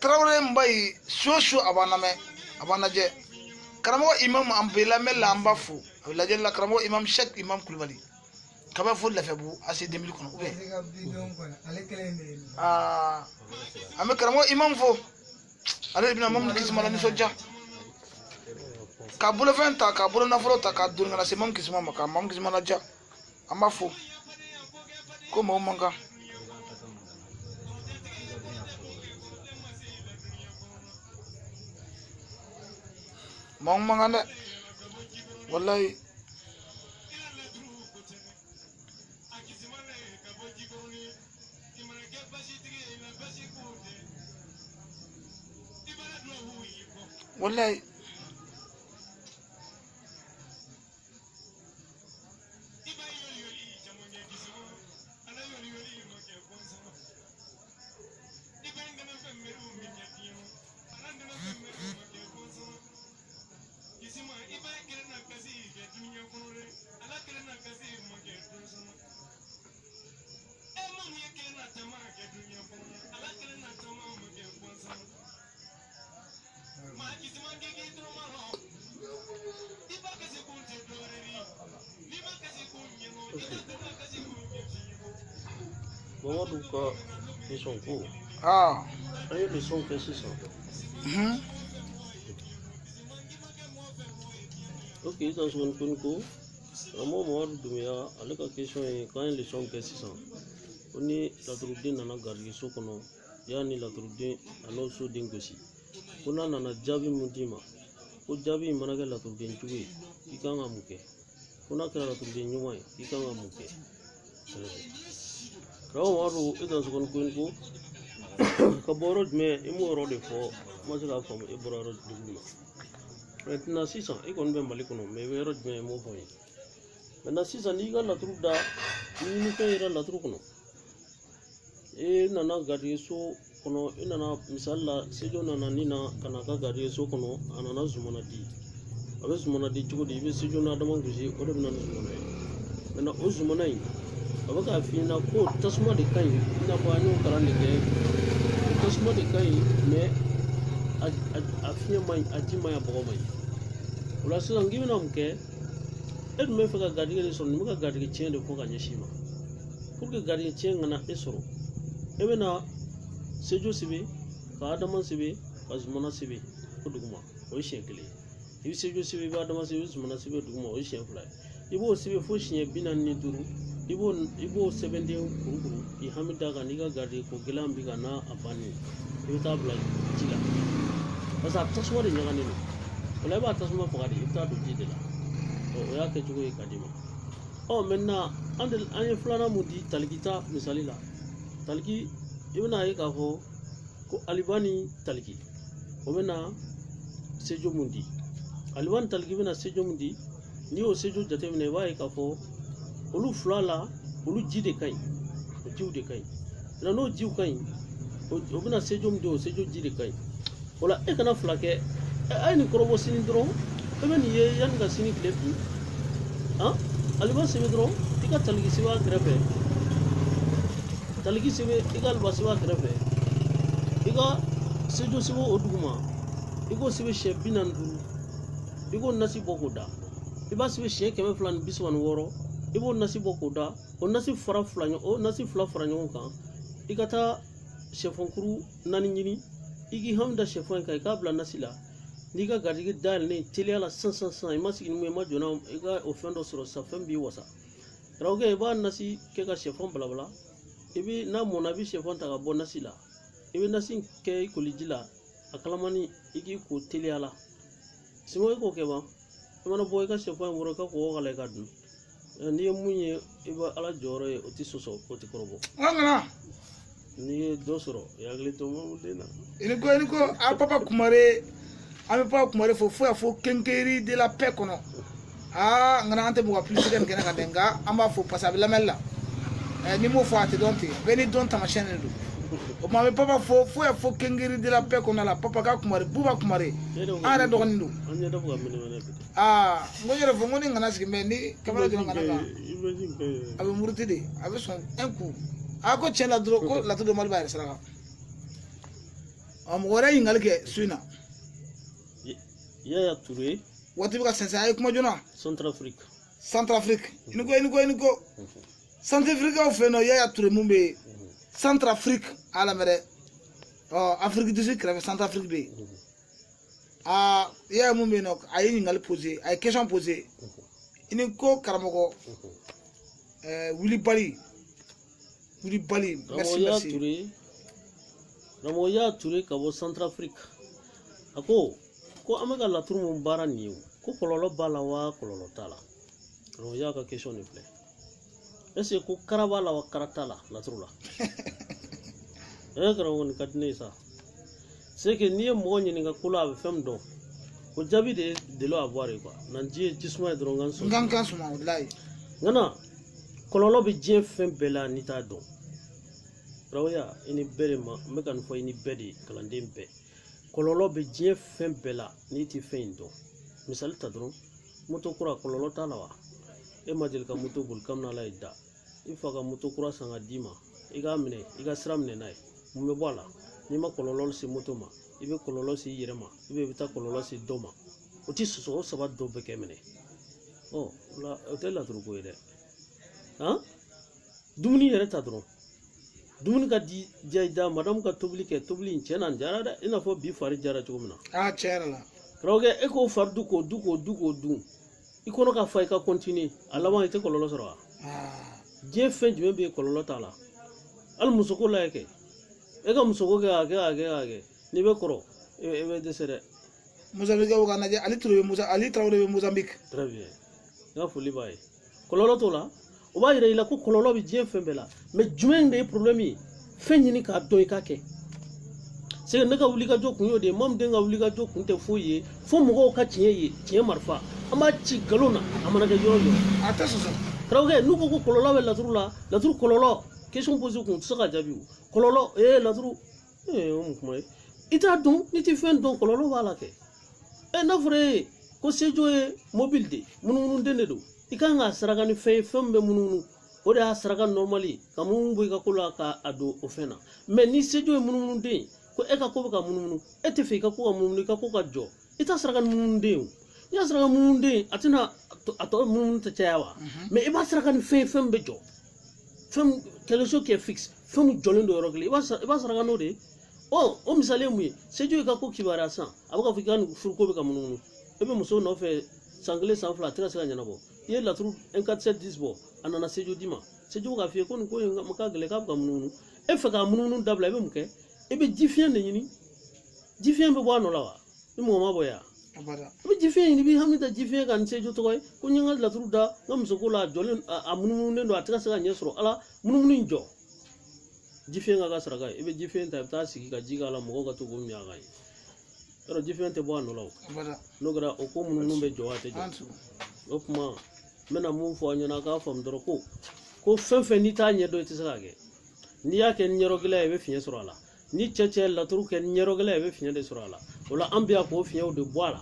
Tarawele Mbayi su a b'an lamɛn a b'an lajɛ. Karamɔgɔ Imam an bɛ lamɛn la an b'a fo a bɛ lajɛli la karamɔgɔ Imam Sheikh Imam Kulibali ka bɛ fo Lafiyabugu AC 2000 kɔnɔ ou bien an bɛ karamɔgɔ Imam fo ale de bɛna Mamu Kisuma la nisɔndiya ka bolofɛn ta ka bolo nafolo ta ka don ka na se Mamu Kisuma ma ka Mamu Kisuma ladiya an b'a fo ko maaw man kan. Maaw man kan dɛ wallahi. Wallahi Mamadu ka question ko. An ye leçon kɛ sisan. Ok itan sɔgɔni koni ko karamɔgɔ Mamadu Dunbiya ale ka question ye k'an ye leçon kɛ sisan ko ni laturuden nana garidiso kɔnɔ yanni laturuden a n'o soden gosi ko n'a nana jaabi mun d'i ma ko jaabi in mana kɛ laturuden jugu ye i kan ka mun kɛ ko n'a kɛra laturuden ɲuman ye i kan ka mun kɛ. Karamɔgɔ Mamadu itan sɔgɔni koni ko ka bɔ yɔrɔ jumɛn i m'o yɔrɔ de fɔ ma se k'a faamu e bɔra yɔrɔ jugu ma. Maintenant sisan i kɔni bɛ Mali kɔnɔ mais i bɛ yɔrɔ jumɛn i m'o fɔ n ye. Maintenant sisan n'i ka laturu da ni ɲinifɛn yera laturu kɔnɔ e nana garidiso kɔnɔ i nana misali la sejo nana nin na ka na ka garidiso kɔnɔ a nana zumana di a bɛ zumana di cogo di i bɛ sejo n'adama gosi o de bɛ na ni zumana ye. Maintenant o zumana in a bɛ k'a f'i ɲɛna ko tasuma de ka ɲi i n'a fɔ an y'o kalan de kɛ tasuma de ka ɲi mais a fiɲɛ man ɲi a ji man ɲi a bɔgɔ man ɲi. O la sisan k'i bɛna mun kɛ e dun bɛ fɛ ka garijɛgɛ de sɔrɔ nin bɛ ka garijɛgɛ tiɲɛ de fɔ ka ɲɛsin i ma pour que garijɛgɛ tiɲɛ kana e sɔrɔ e bɛna sejo sɛbɛn ka adama sɛbɛn ka zumana sɛbɛn o duguma o ye siɲɛ kelen ye i bɛ sejo sɛbɛn i bɛ adama sɛbɛn i bɛ zumana sɛbɛn duguma o ye siɲɛ fila ye i b'o sɛbɛn fo siɲɛ 45 i b'o sɛbɛnden kurukuru i hami da kan n'i ka garijɛgɛ ko gɛlɛn bi ka n'a bannen i bɛ taa bila ji la parce que a tasuma de ɲaganen don o la i b'a tasuma faga de i bɛ taa don ji de la o y'a kɛcogo ye ka di ma. Maintenant an ye filanan mun di taliki ta misali la taliki i bɛna ye k'a fɔ ko aliba ni taliki o bɛna sejo mun di aliba ni taliki bɛna sejo mun di n'i y'o sejo jateminɛ i b'a ye k'a fɔ olu fila la olu ji de ka ɲi o jiw de ka ɲi nka n'o jiw ka ɲi o bɛna sejo mun di o sejo ji de ka ɲi o la e kana fila kɛ a ye nin kɔrɔbɔ sini dɔrɔn e bɛ nin ye yanni ka sini tile bin aliba sɛbɛn dɔrɔn i ka taliki sɛbɛn a kɛrɛfɛ taliki sɛbɛn i ka aliba sɛbɛn a kɛrɛfɛ i ka sejo sɛbɛn o duguma i k'o sɛbɛn siɲɛ 45 i k'o nasi bɔ k'o da i b'a sɛbɛn siɲɛ 236 i b'o nasi bɔ k'o da o nasi fila fara ɲɔgɔn kan i ka taa sɛfɔnkuru 4 ɲini i k'i hami da sɛfɔn in kan i k'a bila nasi la n'i ka garijɛgɛ dayɛlɛlen teliya la sisan i ma sigi ni mun ye i ma jɔna i ka o fɛn dɔ sɔrɔ sisan fɛn b'i wasa karamɔgɔkɛ i b'a nasi kɛ ka sɛfɔn balabala i bɛ n'a mɔna i bɛ sɛfɔn ta ka bɔ nasi la i bɛ nasi kɛ i koliji la a kalamani i k'i ko teliya la simo ko ke ba mana boy ka se fa ngoro ka ko gale ka dun ni munye iba ala joro e oti soso oti korobo ngana ni dosoro ya gle to mo dena ini ko a papa kumare a papa kumare fo kenkeri de la paix kono ah ngana ante mo plus dem gena ka denga amba fo pasable la mella ni mo fo ate donte veni don ta machine do o ma papa fo kenkeri de la paix kono la papa ka kumare buba kumare ara do ndu anya do ga mene mene ah mo yere fo ngoni ngana sigi me ni kamera do ngana ka abe murti de abe son un coup ako chela dro ko la to mal bayar sara am gore yingal ke suina ya Touré wati bika sensa ay kuma jona Centrafrique ini ko Centrafrique o feno ya Touré mumbe Centrafrique ala mere Afrique du Sud crève Centrafrique be ya mumbe no ay yingal poser ay question poser ini ko karamoko Willy Bali merci Ramoya Touré kabo Centrafrique ako ko amaga la tour mon bara niu ko kololo bala wa kololo tala Ramoya ka question ne plaît est-ce ko karabala wa karatala la tour la karawon kadne sa c'est que ni mo ni nga kula be fem do ko jabi de lo avoir quoi nan ji jisma drongan so ngankan suma wallahi ngana kololo be je fem bela ni ta do Ramoya ini berema mekan fo ini bedi kalandem be kololo be je fem bela ni ti fendo misal ta dron moto kura kololo talawa e majil ka moto bul kamna la idda ifa ka moto kura sanga dima iga mine iga sramne nay mume bola ni ma kololo si moto ma ibe kololo si yirema ibe bita kololo si doma oti so sabat do be kemene oh la hotel la tru ko ide ha dumuni yere ta dron dumuni ka di jayda madam ka tobli in chena jara da ina fo bi fari jara chumna chera la kroge eko fardu ko du ikono ka fay ka continue alama ite kololo soro je fenj membe kololo tala al musoko la yake ega musoko ga age ni be koro e be desere Mozambique o kana je ali traure be Mozambique très bien ga fuli bay kololo tola o ba ire ila ko kololo bi je fembela mais jumen de problème fenj ni ka do ikake c'est que wuli ka jo kunyo de mam de nga wuli ka jo kunte foye fo mo ka tiye marfa ama ci galona amana de yoro attention krawge nu ko kololo we la tur kololo question posée kun saka jabi kololo la tur on kuma ita don ni ti fen don kololo wala ke na vrai ko sejo e mobile de mununu de do ikanga saraga ni fembe mununu o de saraga normally kamun bu ka kula ka ado ofena mais ni sejo e mununu de ko e ka ko ka mununu e te fe ka ko mununu ka ko ka jo ita saraga mununu de ya saraga mununu de atina ato mununu te chawa mais e ba saraga ni fembe jo fem quelque chose qui est fixe fem jolin do rogle e ba saraga no de o misale mu sejo e ka ko kibara san abuka fikan furko be ka mununu e be muso no fe sangle sans fla tira sega nyana bo ye la tru 1410 bo anana sejo dima sejo ka fi ko maka gele ka mununu e fe ka mununu dabla be muke e be jifien de nyini jifien be bo no lawa e mo ma boya abada be jifien ni bi hamida jifien kan sejo to koy ko nyanga la tru da ngam so ko la jolin a mununu ndo atira sega nyesro ala mununu njo jifien ga saraga e be jifien ta sigi ka jiga la mo ka to go mi aga ero jifien te bo no lawa abada no gara o ko mununu be jo ate jo o kuma mena mun fo nyana ka fam doro ko fenfe ni ta nye do tisage ni ya ken nyero gila e be finya soro ala ni cheche la turu ken nyero gila e be finya de soro ala wala ambia ko finya de boala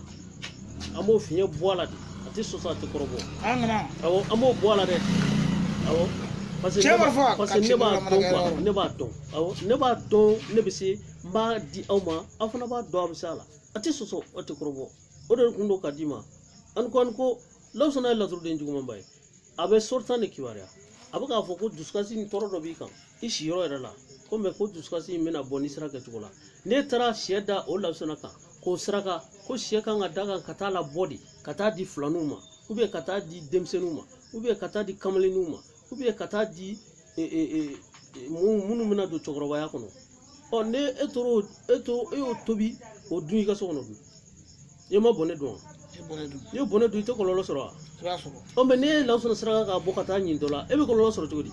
amo finya boala de ati society korobo angana awo amo boala de awo parce que ne ba don awo ne ba don ne be se ba di awma afana ba do absala ati soso ati korobo o de kundo kadima an ko lawsona la turu den juguma bay abe sortane kibaria abuka fo ko duskasi ni toro do bi kan ishi yoro era la ko me ko duskasi mena boni siraka tugola ne tara sheda o lawsona kan ko siraka ko sheka nga daga katala body kata di flanuma ube kata di demsenuma ube kata di kamlinuma ube kata di munu mena do chogro ya kono o ne eto e o tobi o dun ka so kono e ma bone don Ni bonnet du te kololo soro. O me ne la so sara ka bokata nyin dola. E be kololo soro jodi.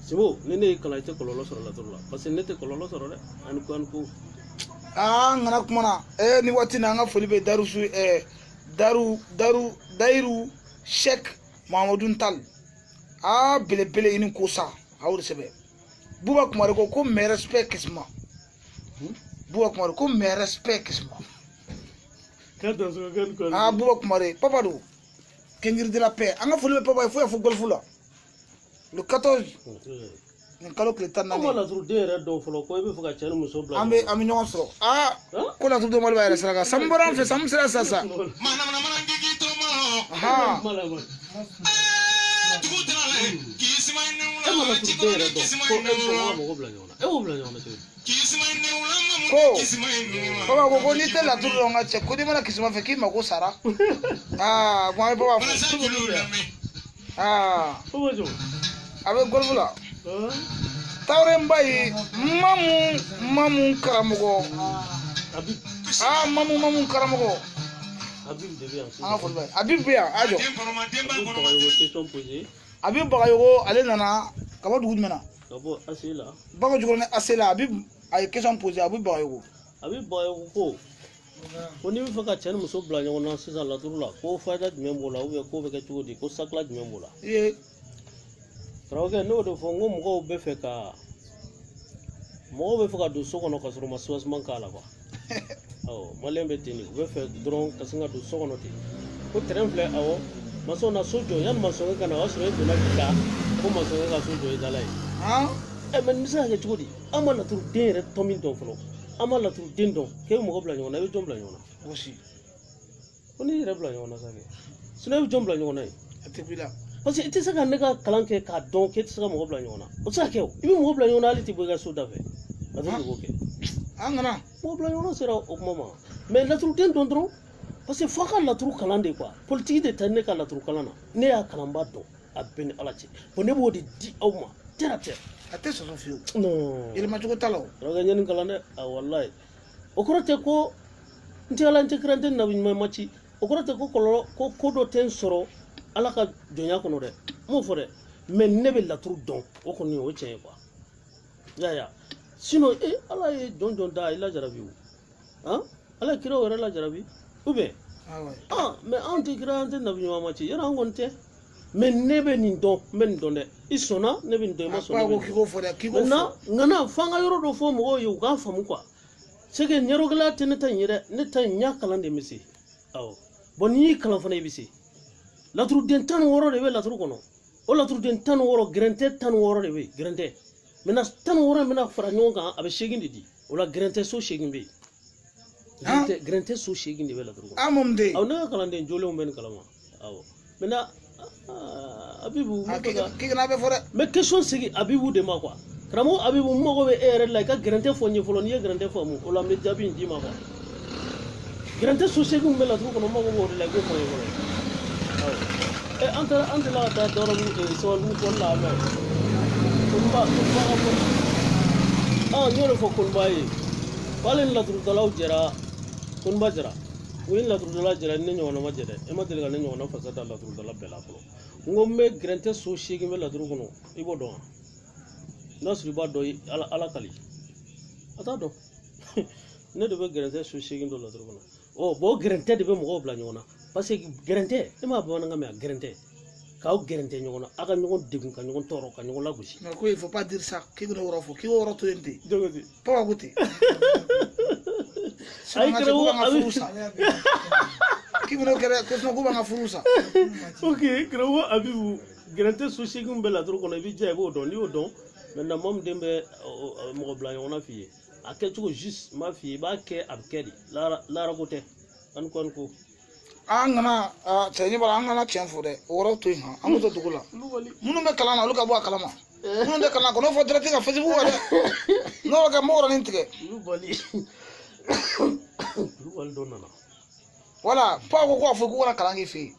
Sibo ne ne kala te kololo soro la dola. Parce que ne te kololo soro de. An ko. Ngana kumana ni wati na nga foli be darusu dairu Sheikh Mamadou Tal bele ini kosa awur sebe buba kumare ko me respect kisma buba kumare ko me respect kisma Kada so gan ko buba kumare papa do kengir de la paix anga foli be papa fo golfula le 14 ni kalo kletan na ama la turu de re do folo ko be fuka chanu muso bla ami ñoo so ko la turu de mal bayre saraga sambaram fe samsira sasa mana ngigi to mo aha mala tugu tala kisma ama ne la turu de re do ko e ko mo bla ñona e wo bla ñona te kisma ne wala Ko. kisma ne baba ko ni te la turu nga che ko di mana kisma fe ki ma ko sara kwa baba mana sa julu la me ko mo jo abe golfula tawre mbay mamu karamogo abi mamu karamogo abi de bien anga fol bay abib biya ajo demba ko yo question poser abib bagayo ale nana kaba dugu mena kabo asila baga jugone asela abib ay question poser abib bagayo abi boy ko ko ni fuka chanu muso bla ñona sisa la turu la ko fayda membola ou ko be ka chudi ko sakla membola ye Traoke no do fo ngom go be fe ka mo be fuka do sokono ka suru masuas man kala kwa aw malembe tini be fe dron ka singa do sokono ti ko tremble awo maso na sojo yan maso ka na wasu e do la ka ko maso ka sojo e dalai e men misa ke chudi amala tur dere tomin don flo amala tur dindo ke mo go bla ñona be jombla ñona aussi ko ni re bla ñona sa ke sune be jombla ñona atibila parce que ite saka ne ka kalan kɛ k'a dɔn k'e tɛ se ka mɔgɔ bila ɲɔgɔn na o tɛ se ka kɛ o i bɛ mɔgɔ bila ɲɔgɔn na hali tɛ bɔ i ka so da fɛ a tɛ mɔgɔ kɛ ngana mɔgɔ bila ɲɔgɔn na sera o kuma ma mais laturuden dɔn dɔrɔn parce que f'a ka laturu kalan de quoi politique de ta ne ka laturu kalan na ne y'a kalanba dɔn a bɛɛ ni ala cɛ bon ne b'o de di aw ma terre à terre a tɛ sɔsɔ fiyewu non yɛlɛma cogo t'a la o raga ɲɛni kalan dɛ a wallahi o kɔrɔ tɛ ko n tɛ ala n tɛ kira n tɛ nabi ɲuman ma ci o kɔrɔ tɛ ko kɔlɔlɔ ko dɔ tɛ n sɔrɔ ala ka jɔnya kɔnɔ dɛ m'o fɔ dɛ mais ne bɛ laturu dɔn o kɔni o tiɲɛ ye quoi ya sinon ala ye jɔn da i la jarabi o ala ye kiraw yɛrɛ la jarabi ou bien mais anw tɛ kira an tɛ nabi ɲuman ma ci yɔrɔ an kɔni tɛ mais ne bɛ nin dɔn n bɛ nin dɔn dɛ i sɔnna ne bɛ nin dɔn i ma sɔn ne bɛ nin dɔn maintenant ŋana f'an ka yɔrɔ dɔ fɔ mɔgɔw ye u k'a faamu quoi c'est que ɲɛrɔgɛlɛya tɛ ne ta in ye dɛ ne ta in n y'a kalan de bɛ se awɔ bon n'i y'i kalan fana i bɛ se laturuden 16 de bɛ laturu kɔnɔ o laturuden 16 gɛrɛntɛ 16 de bɛ gɛrɛntɛ maintenant 16 in bɛna fara ɲɔgɔn kan a bɛ 8 de di o la gɛrɛntɛ so 8 bɛ yen gɛrɛntɛ so 8 de bɛ laturu kɔnɔ amomde aw ne ka kalanden jolenw bɛ nin kalama awɔ maintenant Abibu kikana bɛ fɔ dɛ mais question sigi Abibu de ma quoi karamɔgɔ Abibu n mago bɛ e yɛrɛ la i ka gɛrɛntɛ fɔ n ye fɔlɔ n'i ye gɛrɛntɛ faamu o la n bɛ jaabi in d'i ma quoi gɛrɛntɛ so 8 bɛ laturu kɔnɔ n mago b'o de la i k'o fɔ n ye fɔlɔ an tɛ la ka taa dɔrɔn sababu fɔli la mɛ Koninba ka fɔli n y'o de fɔ Koninba ye k'ale ni laturudalaw jɛra Koninba jɛra u ye laturudala jɛra ne ɲɔgɔnna ma jɛ dɛ e ma deli ka ne ɲɔgɔnna fasa da laturudala bɛɛ la fɔlɔ n ko n bɛ gɛrɛntɛ so 8 bɛ laturu kɔnɔ i b'o dɔn wa n'a sɔrɔ i b'a dɔn ala kali a t'a dɔn ne de bɛ gɛrɛntɛ so 8 dɔ laturu kɔnɔ bon gɛrɛntɛ de bɛ mɔgɔw bila ɲɔgɔn na parce que gɛrɛntɛ e m'a bamanankan mɛn a gɛrɛntɛ k'aw gɛrɛntɛ ɲɔgɔn na a ka ɲɔgɔn degun ka ɲɔgɔn tɔɔrɔ ka ɲɔgɔn lagosi mais ko il faut pas dire ça k'i bɛna yɔrɔ fɔ k'i b'o yɔrɔ to yen ten jogo di papa ko ten ayi kɛra wo a bɛ k'i bɛna kɛra ko sinon k'u b'an ka furu sa ok kɛra wo a bɛ bu gɛrɛntɛ so 8 bɛ laturu kɔnɔ i bɛ diya i b'o dɔn n'i y'o dɔn maintenant maa min den bɛ mɔgɔ bila ɲɔgɔn na f'i ye a kɛcogo juste n b'a f'i ye i b'a kɛ a bɛ kɛ de laara ko tɛ ani ko an kana cɛ ɲɛ b'a la an kana tiɲɛ fɔ dɛ o yɔrɔ to yen an k'o to dugu la minnu bɛ kalan na olu ka bɔ a kalama minnu tɛ kalan na n'o fɔ direct ka Facebook kan dɛ n'o bɛ kɛ mɔgɔ yɔrɔnin tigɛ olu dɔ nana wala papa ko k'a fɔ k'u kana kalan kɛ fɛ yen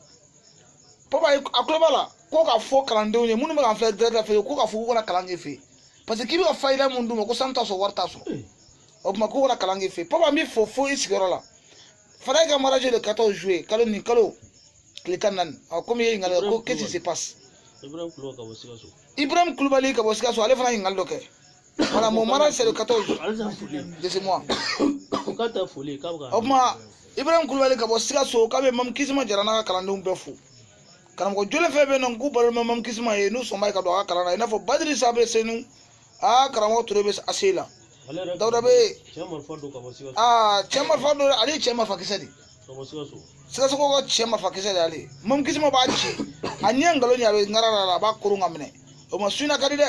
papa a tulo b'a la ko k'a fɔ kalandenw ye minnu bɛ k'an filɛ direct fɛ yen ko k'a fɔ k'u kana kalan kɛ fɛ yen parce que k'i bɛ ka fayida mun d'u ma ko sanu t'a sɔrɔ wari t'a sɔrɔ o tuma k'u kana kalan kɛ fɛ yen papa n b'i fo i sigiyɔrɔ la Fallait que mariage le 14 juillet, kalo ni kalo. Klikanan. Comme il y a qu'est-ce qui se passe? Ibrahim Koulibaly ka bosika so ale fana ingal doke. Voilà, mon mariage c'est le 14 de ce mois. Oma Ibrahim Koulibaly ka bosika so ka be mam kisima jarana ka kalandum be fu. Kanam ko jole fe be non ku bal mam kisima e nu so mai ka do ka kalana ina fo Badri sabe senu a karamo turebe asila. Dawda be Chairman Fado ka bosika. Chairman Fado ali chairman fakisadi. Sika ko chairman fakisadi ali. Mam kisima ba ci. Anyan galo ni abe ngarara ba kuru ngamne. O ma suina kadi de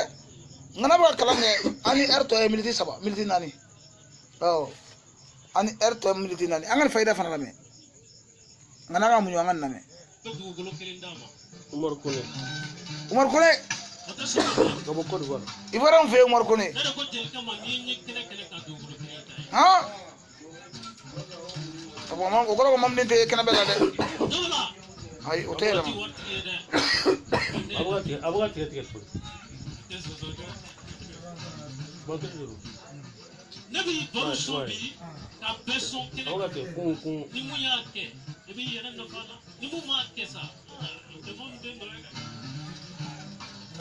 ngana ba kalange ani erto e militi saba militi nani ani erto militi nani angan faida fana lame ngana ga munyo angan name Umar Kone gabo ko do ibaram fe Umar Kone ha abo man ko ko mam ninte kana bela de ay hotel abuga tiket Nabi baru sobi ka beson kene kun ni mu ya ke e bi yere na fala ni mu ma ke sa de mon de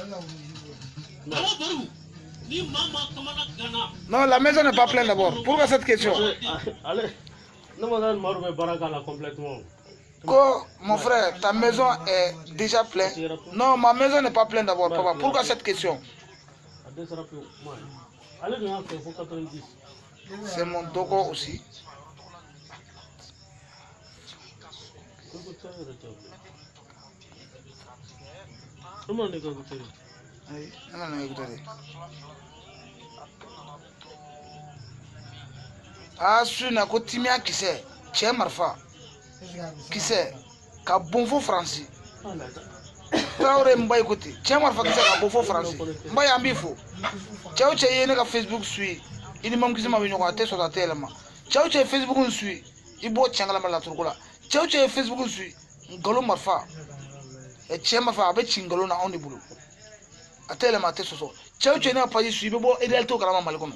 no awa baru ni mama kamana gana non la maison n'est pas pleine d'abord pourquoi cette question allez non madame maru me baraka la complètement Ko mon frère ta maison est déjà pleine non ma maison n'est pas pleine d'abord papa pourquoi cette question c'est mon dogo aussi. Suna ko timia kise che marfa kise ka bonfo français Traoré mbay côté che marfa kise ka bonfo français mbay ambifo Ciao che yene ka Facebook suit ini mam kisima be nyoko ate so ta telema Ciao che Facebook un suit ibo changala mala turkula Ciao che Facebook un suit ngalo marfa e che marfa be chingalo na oni bulu atelema ate so Ciao che na page suit be bo edel to kala mal kono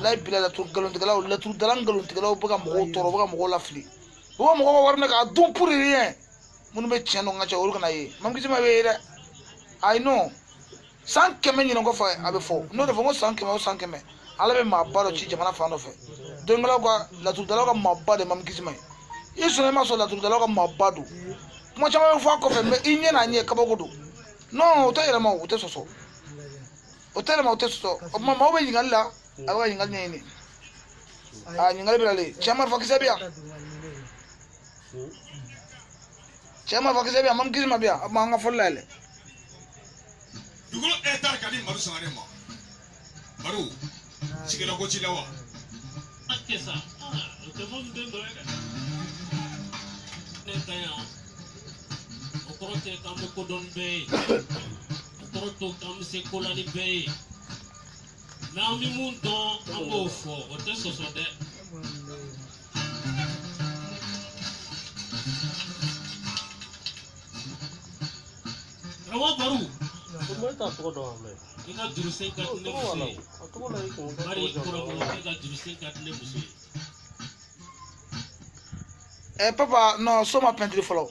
la bila la tur galon tigala la tur dalan galon tigala buga mo toro buga mo lafli bo mo ko warna ka dum pour rien mun be cheno ngacha ul kana yi mam kisima be ida I know san keme nyino ko fa abe fo no de fo san keme ala be ma baro chi jamana fa no fe dongala ko la tur dala ko ma bade mam kisima yesu ne ma so la tur dala ko ma badu mo chama fo ko fe me inye na nye kabagodo no o tayela ma o te soso o tele ma o te soso o ma ma o be ngalla aba ngal nyini ngal be lale chama fa kisabia chama fa kisabia mam kisima bia ma nga fo lale dugulo etar kadi maru sangare ma maru sigela ko chilawa akesa to mon de no ne taya o korote kam ko don be o koroto kam se kolani be na mi mundo ambo fo o te soso de rawa baru Como tá todo homem? ina jurusen kat ne musi mari ko ina jurusen kat ne musi papa no soma peinture follow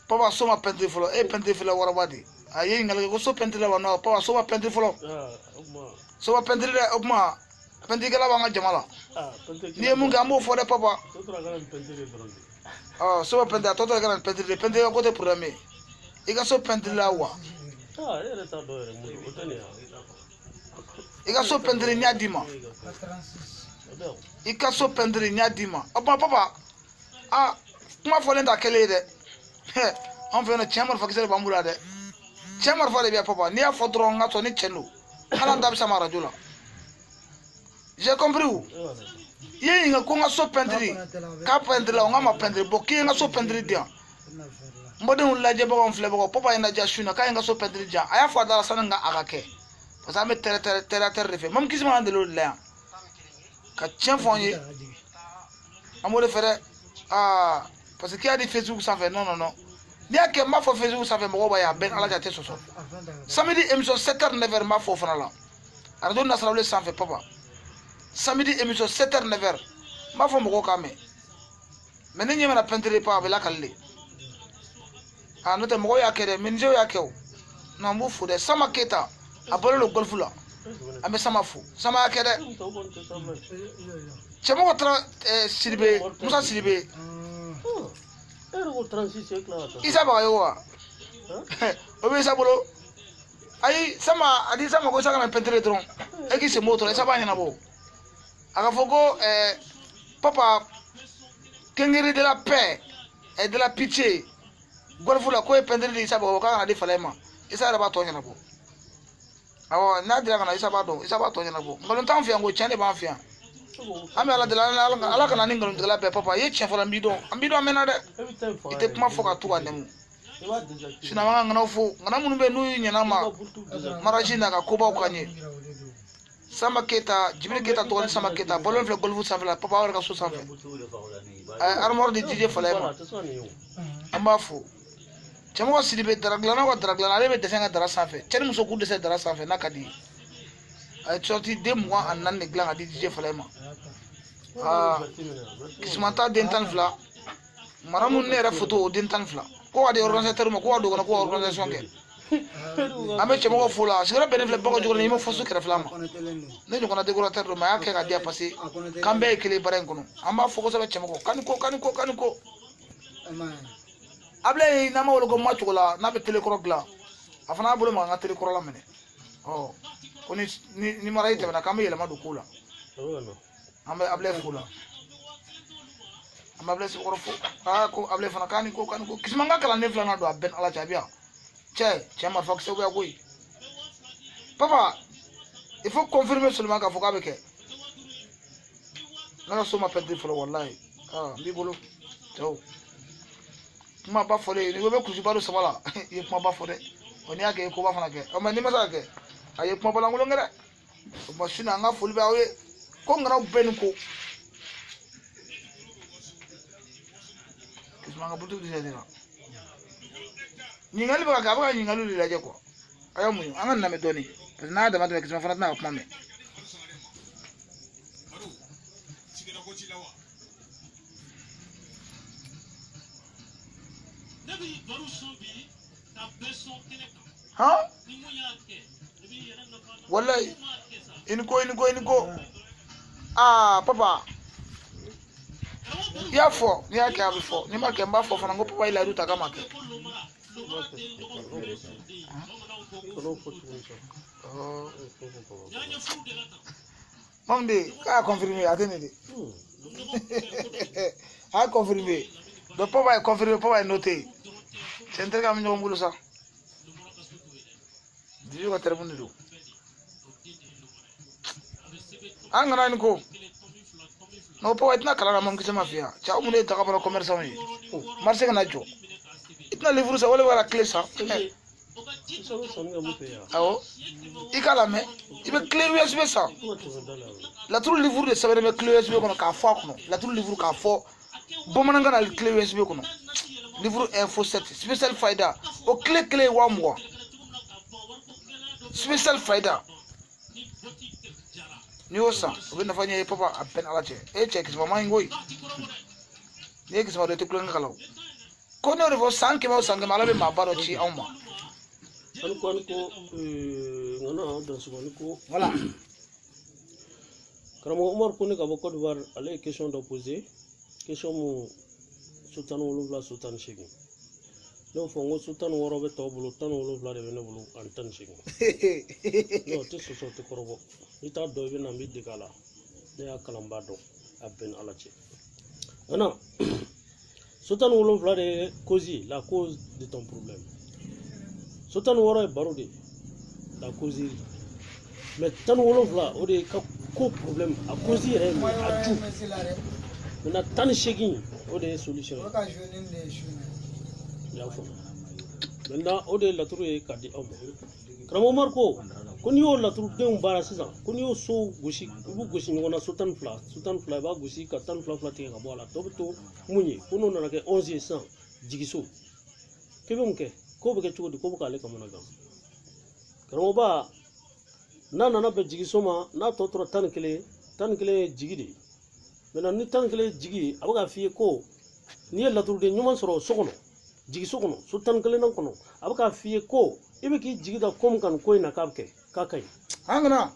papa soma peinture follow peinture follow warabadi ayi ngal ko so peinture la no papa soma peinture follow soma peinture de opma peinture kala banga jamala ni mun ga mo fo de papa soma peinture toto kala peinture ko te programme iga so peinture la wa iga so peinture nya dima ika so peinture nya dima papa kuma fo lenta kele de on fait no chamber fa kisere bambula de chamber fa de bia papa ni a fo dron nga to ni chelo ala ndab sama rajula j'ai compris où ye nga ko nga so peinture ka peinture la nga ma peinture bo ki nga so peinture dia mbode un laje bo on fle bo papa ina ja shuna ka nga so peinture dia aya fo dara sananga agake parce que me terre refe mam kisima ande lo la ka tien fonye amore fere parce qu'il y a des Facebook ça fait non ni a que ma fo Facebook ça fait mo ba ya ben ala ja te soso samedi émission 7h 9h ma fo fana la radio national ça fait papa samedi émission 7h 9h m'a fɔ mɔgɔw k'a mɛn mais ne ɲɛ mana peinture pa a bɛ lakali de n'o tɛ mɔgɔw y'a kɛ dɛ menuisiers y'a kɛ o non n b'u fo dɛ Sama Keita a bɔlen don golf la an bɛ Sama fo Sama y'a kɛ dɛ cɛmɔgɔ taara Sidibe Musa Sidibe Isa Bagayogo wa o bɛ Isa bolo ayi Sama a di Sama ko Isa kana peinture dɔrɔn e k'i sen b'o tɔrɔ Isa b'a ɲɛnabɔ a ka fɔ ko papa Kengeri de la paix et de la pitié golf la ko ye peinture di Isa Bagayogo k'a kana di Falaye ma Isa yɛrɛ b'a tɔ ɲɛnabɔ awɔ n'a dira ka na Isa b'a dɔn Isa b'a tɔ ɲɛnabɔ nkalon t'an fɛ yan ko tiɲɛ de b'an fɛ yan an bɛ Ala deli Ala kana ni nkalontigɛla bɛɛ papa i ye tiɲɛ fɔla n b'i dɔn a mɛnna dɛ i tɛ kuma fɔ ka to ka nɛmu sinon an ka ŋanaw fo ŋana minnu bɛ n'u ɲɛna ma maraji na ka kobaw ka ɲɛ Sama Keita Jibiri Keita dɔgɔnin Sama Keita bɔlen filɛ golf sanfɛla papa yɛrɛ ka so sanfɛ a ye armoire di DJ Falaye ma an b'a fo cɛmɔgɔ Sidibe dara dilannaw ka dara dilanna ale bɛ dɛsɛ ka dara sanfɛ cɛ ni muso k'u dɛsɛ dara sanfɛ n'a ka di ye a ye sorti den 24 de dilan ka di DJ Falaye ma Kisumata den 12 mara mun ne yɛrɛ photo o den 12 ko ka di organisateur ma ko ka don kɔnɔ ko ka organisation kɛ an bɛ cɛmɔgɔ fo la sigiyɔrɔ bɛnnen filɛ Bakɔ Jikɔrɔni i ma fosi kɛrɛfɛla ma ne ɲɔgɔnna décorateur don mais a y'a kɛ ka di yan parce que k'an bɛɛ ye kelen baara in kɔnɔ an b'a fɔ kosɛbɛ cɛmɔgɔ kani ko Ablaye n'a ma wele ko Macogo la n'a bɛ telekɔrɔ dilan a fana y'a bolo ma an ka telekɔrɔ la minɛ ko ni maraji tɛmɛna k'an bɛ yɛlɛma don ko la an bɛ Ablaye fo la an bɛ Ablaye Sebekɔrɔ fo ko Ablaye fana k'ani ko Kisuma ka kalanden filanan don a bɛn Ala cɛ a bɛ yan cɛ marifa kisɛ bɛ koyi papa il faut confirmer seulement k'a fɔ k'a bɛ kɛ ne ka so ma peinture fɔlɔ walayi n b'i bolo cɛw kumaba fɔlen ni ko bɛ kurusiba don saba la i ye kumaba fɔ dɛ n'i y'a kɛ i ye koba fana kɛ mais n'i ma se ka kɛ a ye kumaba lankolon kɛ dɛ o ma sini an ka foli bɛ aw ye ko ŋanaw bɛɛ ni ko Kisuma ka butu disɛ dira ɲininkali bɛ ka kɛ a bɛ ka ɲininkaliw de lajɛ quoi a y'a muɲu an ka namɛ dɔɔni parce que n'a y'a dama tɛmɛ Kisuma fana tɛna ka kuma mɛn wallahi ini ko papa i y'a fɔ n'i y'a kɛ a bɛ fɔ n'i ma kɛ n b'a fɔ fana n ko papa i layidu ta k'a ma kɛ Mamdi k'a confirmé a tɛ nin de a y'a confirmé donc papa ye confirmé papa ye noté cɛ n terikɛ an bɛ ɲɔgɔn bolo sa Diju ka téléphone de don an kana nin ko non papa i tɛna kalan na mamukisɛ ma f'i yan cɛ aw minnu ye dagabara commerçant ye marché kana jɔ i tɛna livre san wale bɛ ka clé san awɔ i k'a lamɛn i bɛ clé USB san laturu livre de sɛbɛnnen bɛ clé USB kɔnɔ k'a fɔ a kɔnɔ laturu livre k'a fɔ bamanankan na clé USB kɔnɔ livre info 7 spécial fayda o clé ye 20,000 spécial fayda n'i y'o san o bɛ nafa ɲɛ ye papa a bɛn Ala cɛ e cɛ Kisuma ma ɲi koyi n'i ye Kisuma dɔn i tɛ kulonkɛ kala o ko ne y'o de fɔ san 100 o san 100 Ala bɛ maa ba dɔ ci anw ma voilà karamɔgɔ Umaru ko ne ka bɔ Côte d'Ivoire ale ye question dɔ posé question mun so 17 so 18 ne y'o fɔ n ko so 16 bɛ tɔw bolo 17 de bɛ ne bolo ani 18 non o tɛ sɔsɔ o tɛ kɔrɔbɔ n'i t'a dɔn i bɛ na n b'i dege a la ne y'a kalan b'a dɔn a bɛɛ ni Ala cɛ maintenant so 17 de ye cause ye la cause de ton problème so 16 ye baro de ye la causerie mais 17 o de ye ka ko problème a cause yɛrɛ ye mun ye a ju maintenant 18 o de ye solution ye y'a faamu maintenant o de ye laturu ye k'a di aw ma karamɔgɔ Umaru ko n'i y'o laturudenw baara sisan ko n'i y'o so gosi i b'u gosi ɲɔgɔn na so 12 i b'a gosi ka 12 tigɛ ka bɔ a la tɔ bɛ to mun ye ko n'o nana kɛ 11 ye sisan jigiso k'i bɛ mun kɛ k'o bɛ kɛ cogo di ko bɛ k'ale kamana gan karamɔgɔba n'a nana bɛn jigiso ma n'a tɔ tora 11 ye jigi de ye maintenant ni tan kelen jigi a bɛ ka f'i ye ko n'i ye laturuden ɲuman sɔrɔ so kɔnɔ jigiso kɔnɔ so tan kelen na kɔnɔ a bɛ ka f'i ye ko i bɛ k'i jigi da ko min kan ko in na k'a bɛ kɛ k'a ka ɲi an kana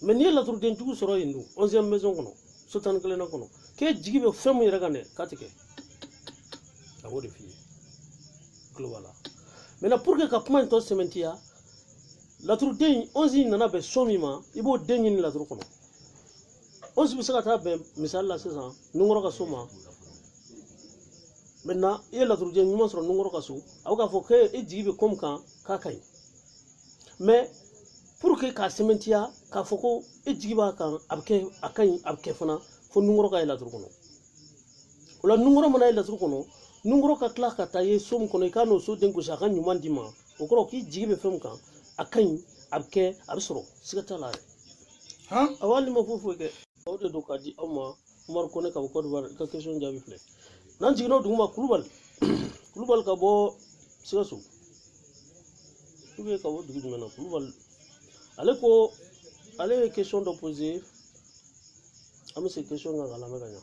mais n'i ye laturuden jugu sɔrɔ yen dun 11e maison kɔnɔ so tan kelen na kɔnɔ k'e jigi bɛ fɛn min yɛrɛ kan dɛ k'a tɛ kɛ a b'o de f'i ye tulo b'a la maintenant pour que ka kuma in tɔ sɛmɛntiya laturuden 11 in nana bɛn so min ma i b'o den ɲini laturu kɔnɔ 11 bɛ se ka taa bɛn misali la sisan nunkɔrɔ ka so ma maintenant i ye laturuden ɲuman sɔrɔ nunkɔrɔ ka so a bɛ k'a fɔ k'e jigi bɛ ko min kan k'a ka ɲi mais pour que k'a sɛmɛntiya k'a fɔ ko e jigi b'a kan a bɛ kɛ a ka ɲi a bɛ kɛ fana fo nunkɔrɔ ka ye laturu kɔnɔ o la nunkɔrɔ mana ye laturu kɔnɔ nunkɔrɔ ka tila ka taa ye so min kɔnɔ i k'a n'o so den gosi a ka ɲuman d'i ma o kɔrɔ k'i jigi bɛ fɛn min kan a ka ɲi a bɛ kɛ a bɛ sɔrɔ siga t'a la yɛrɛ awɔ hali ni ma foyi foyi kɛ o de don k'a di aw ma Umaru Kone ka bɔ Côte d'Ivoire i ka question jaabi filɛ n'an jiginna o dugu ma Kulubali Kulubali ka bɔ Sikaso ka bɔ dugu jumɛn na Kulubali ale ko ale ye question dɔ poser an bɛ se question kan k'a lamɛn ka ɲa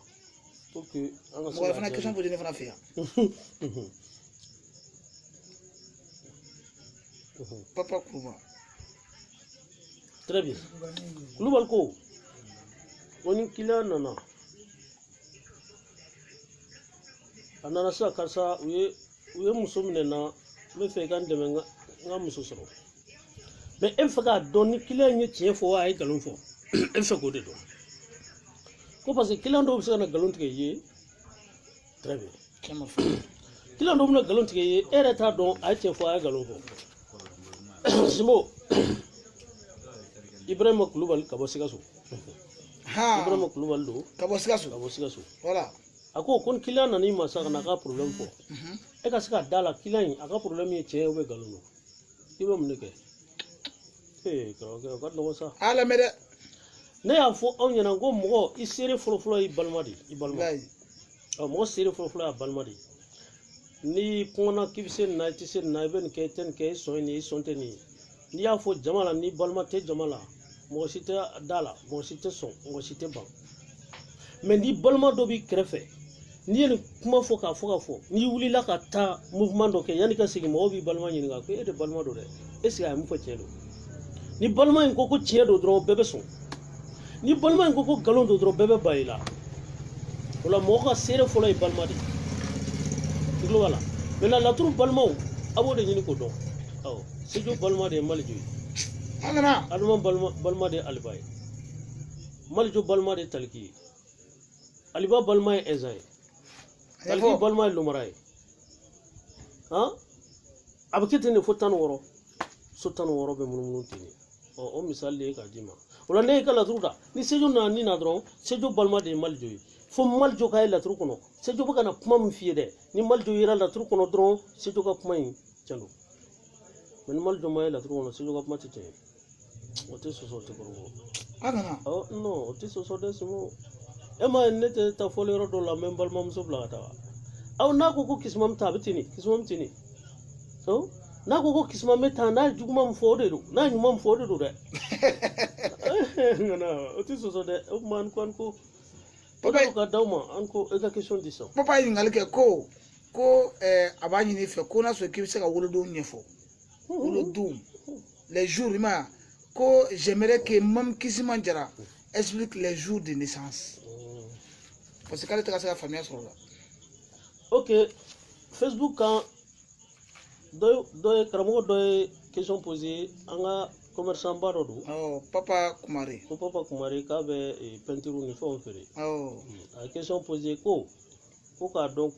pour que an ka se mɔgɔ fana question poser ne fana fɛ yan papa Kuruba très bien Kulubali ko ni client nana a nana sisan karisa u ye muso minɛ n na n bɛ fɛ i ka n dɛmɛ n ka muso sɔrɔ mais e bɛ fɛ k'a dɔn ni client ye tiɲɛ fɔ wa a ye nkalon fɔ e bɛ fɛ k'o de dɔn ko parce que client dɔw bɛ se ka na nkalon tigɛ i ye très bien client dɔw bɛ na nkalon tigɛ i ye e yɛrɛ t'a dɔn a ye tiɲɛ fɔ a ye nkalon fɔ Simbo Ibrahima Kulubali ka bɔ Sikaso Ibrahima Kulubali don ka bɔ Sikaso voilà a ko ni client nana i ma sisan ka na a ka problème fɔ e ka se ka d'a la client in a ka problème ye tiɲɛ ye ou bien nkalon don i bɛ mun de kɛ karamɔgɔkɛ o ka nɔgɔn sa a lamɛn dɛ ne y'a fɔ anw ɲɛna ko mɔgɔ i seere fɔlɔfɔlɔ y'i balima de i balima mɔgɔ seere fɔlɔfɔlɔ y'a balima de n'i kɔngɔna k'i bɛ se nin na i tɛ se nin na i bɛ nin kɛ i tɛ nin kɛ i sɔn ye nin i sɔn tɛ nin ye n'i y'a fɔ jama la ni balima tɛ jama la mɔgɔ si tɛ da la mɔgɔ si tɛ sɔn mɔgɔ si tɛ ban mais ni balima dɔ b'i kɛrɛfɛ n'i ye nin kuma fɔ k'a fɔ n'i wulila ka taa mouvement dɔ kɛ yanni ka segin mɔgɔw b'i balima ɲininka ko e de balima don dɛ est ce que a ye mun fɔ tiɲɛ don ni balima in ko tiɲɛ don dɔrɔn bɛɛ bɛ sɔn ni balima in ko nkalon don dɔrɔn bɛɛ bɛ ba i la o la mɔgɔ ka seere fɔlɔ ye balima de i tulo b'a la maintenant laturu balimaw a b'o de ɲini k'o dɔn awɔ Sejo balima de ye Malijo ye Adama balima de ye Aliba ye Malijo balima de ye Taliki ye Aliba balima ye Ɛnzan ye Taliki balima ye Lomara ye a bɛ kɛ ten de fo 16 so 16 bɛ munumunu ten de o misali de ye k'a d'i ma o la ne y'i ka laturu ta ni Sejo nana nin na dɔrɔn Sejo balima de ye Malijo ye fo Malijo ka ye laturu kɔnɔ Sejo bɛ ka na kuma min f'i ye dɛ ni Malijo yera laturu kɔnɔ dɔrɔn Sejo ka kuma in tiɲɛ don mais ni Malijo ma ye laturu kɔnɔ Sejo ka kuma tɛ tiɲɛ o tɛ sɔsɔ o tɛ kɔrɔbɔ non o tɛ sɔsɔ dɛ Simo e ma ye ne tɛ taa fɔli yɔrɔ dɔw la n bɛ n balimamuso bila ka taa aw n'a ko ko kisima min ta a bɛ ten de kisima min ten de n'a ko ko kisima bɛ taa n'a ye juguman min fɔ o de don n'a ye ɲuman min fɔ o de don dɛ o tɛ sɔsɔ dɛ o tuma an ko ka d'aw ma an ko e ka question di sisan papa ye ɲininkali kɛ ko a b'a ɲini i fɛ ko n'a sɔrɔ k'i bɛ se ka wolodenw ɲɛfɔ wolodenw les jours i ma ko j'aimerais que Mam Kisima Jara explique les jours de naissance parce que k'ale tɛ ka se ka faamuya sɔrɔ la ok Facebook kan dɔ ye karamɔgɔ dɔ ye question posé an ka commerçant ba dɔ don Papa Kumare ko Papa Kumare k'a bɛ peinture ni fɛnw feere a ye question posé ko k'a dɔn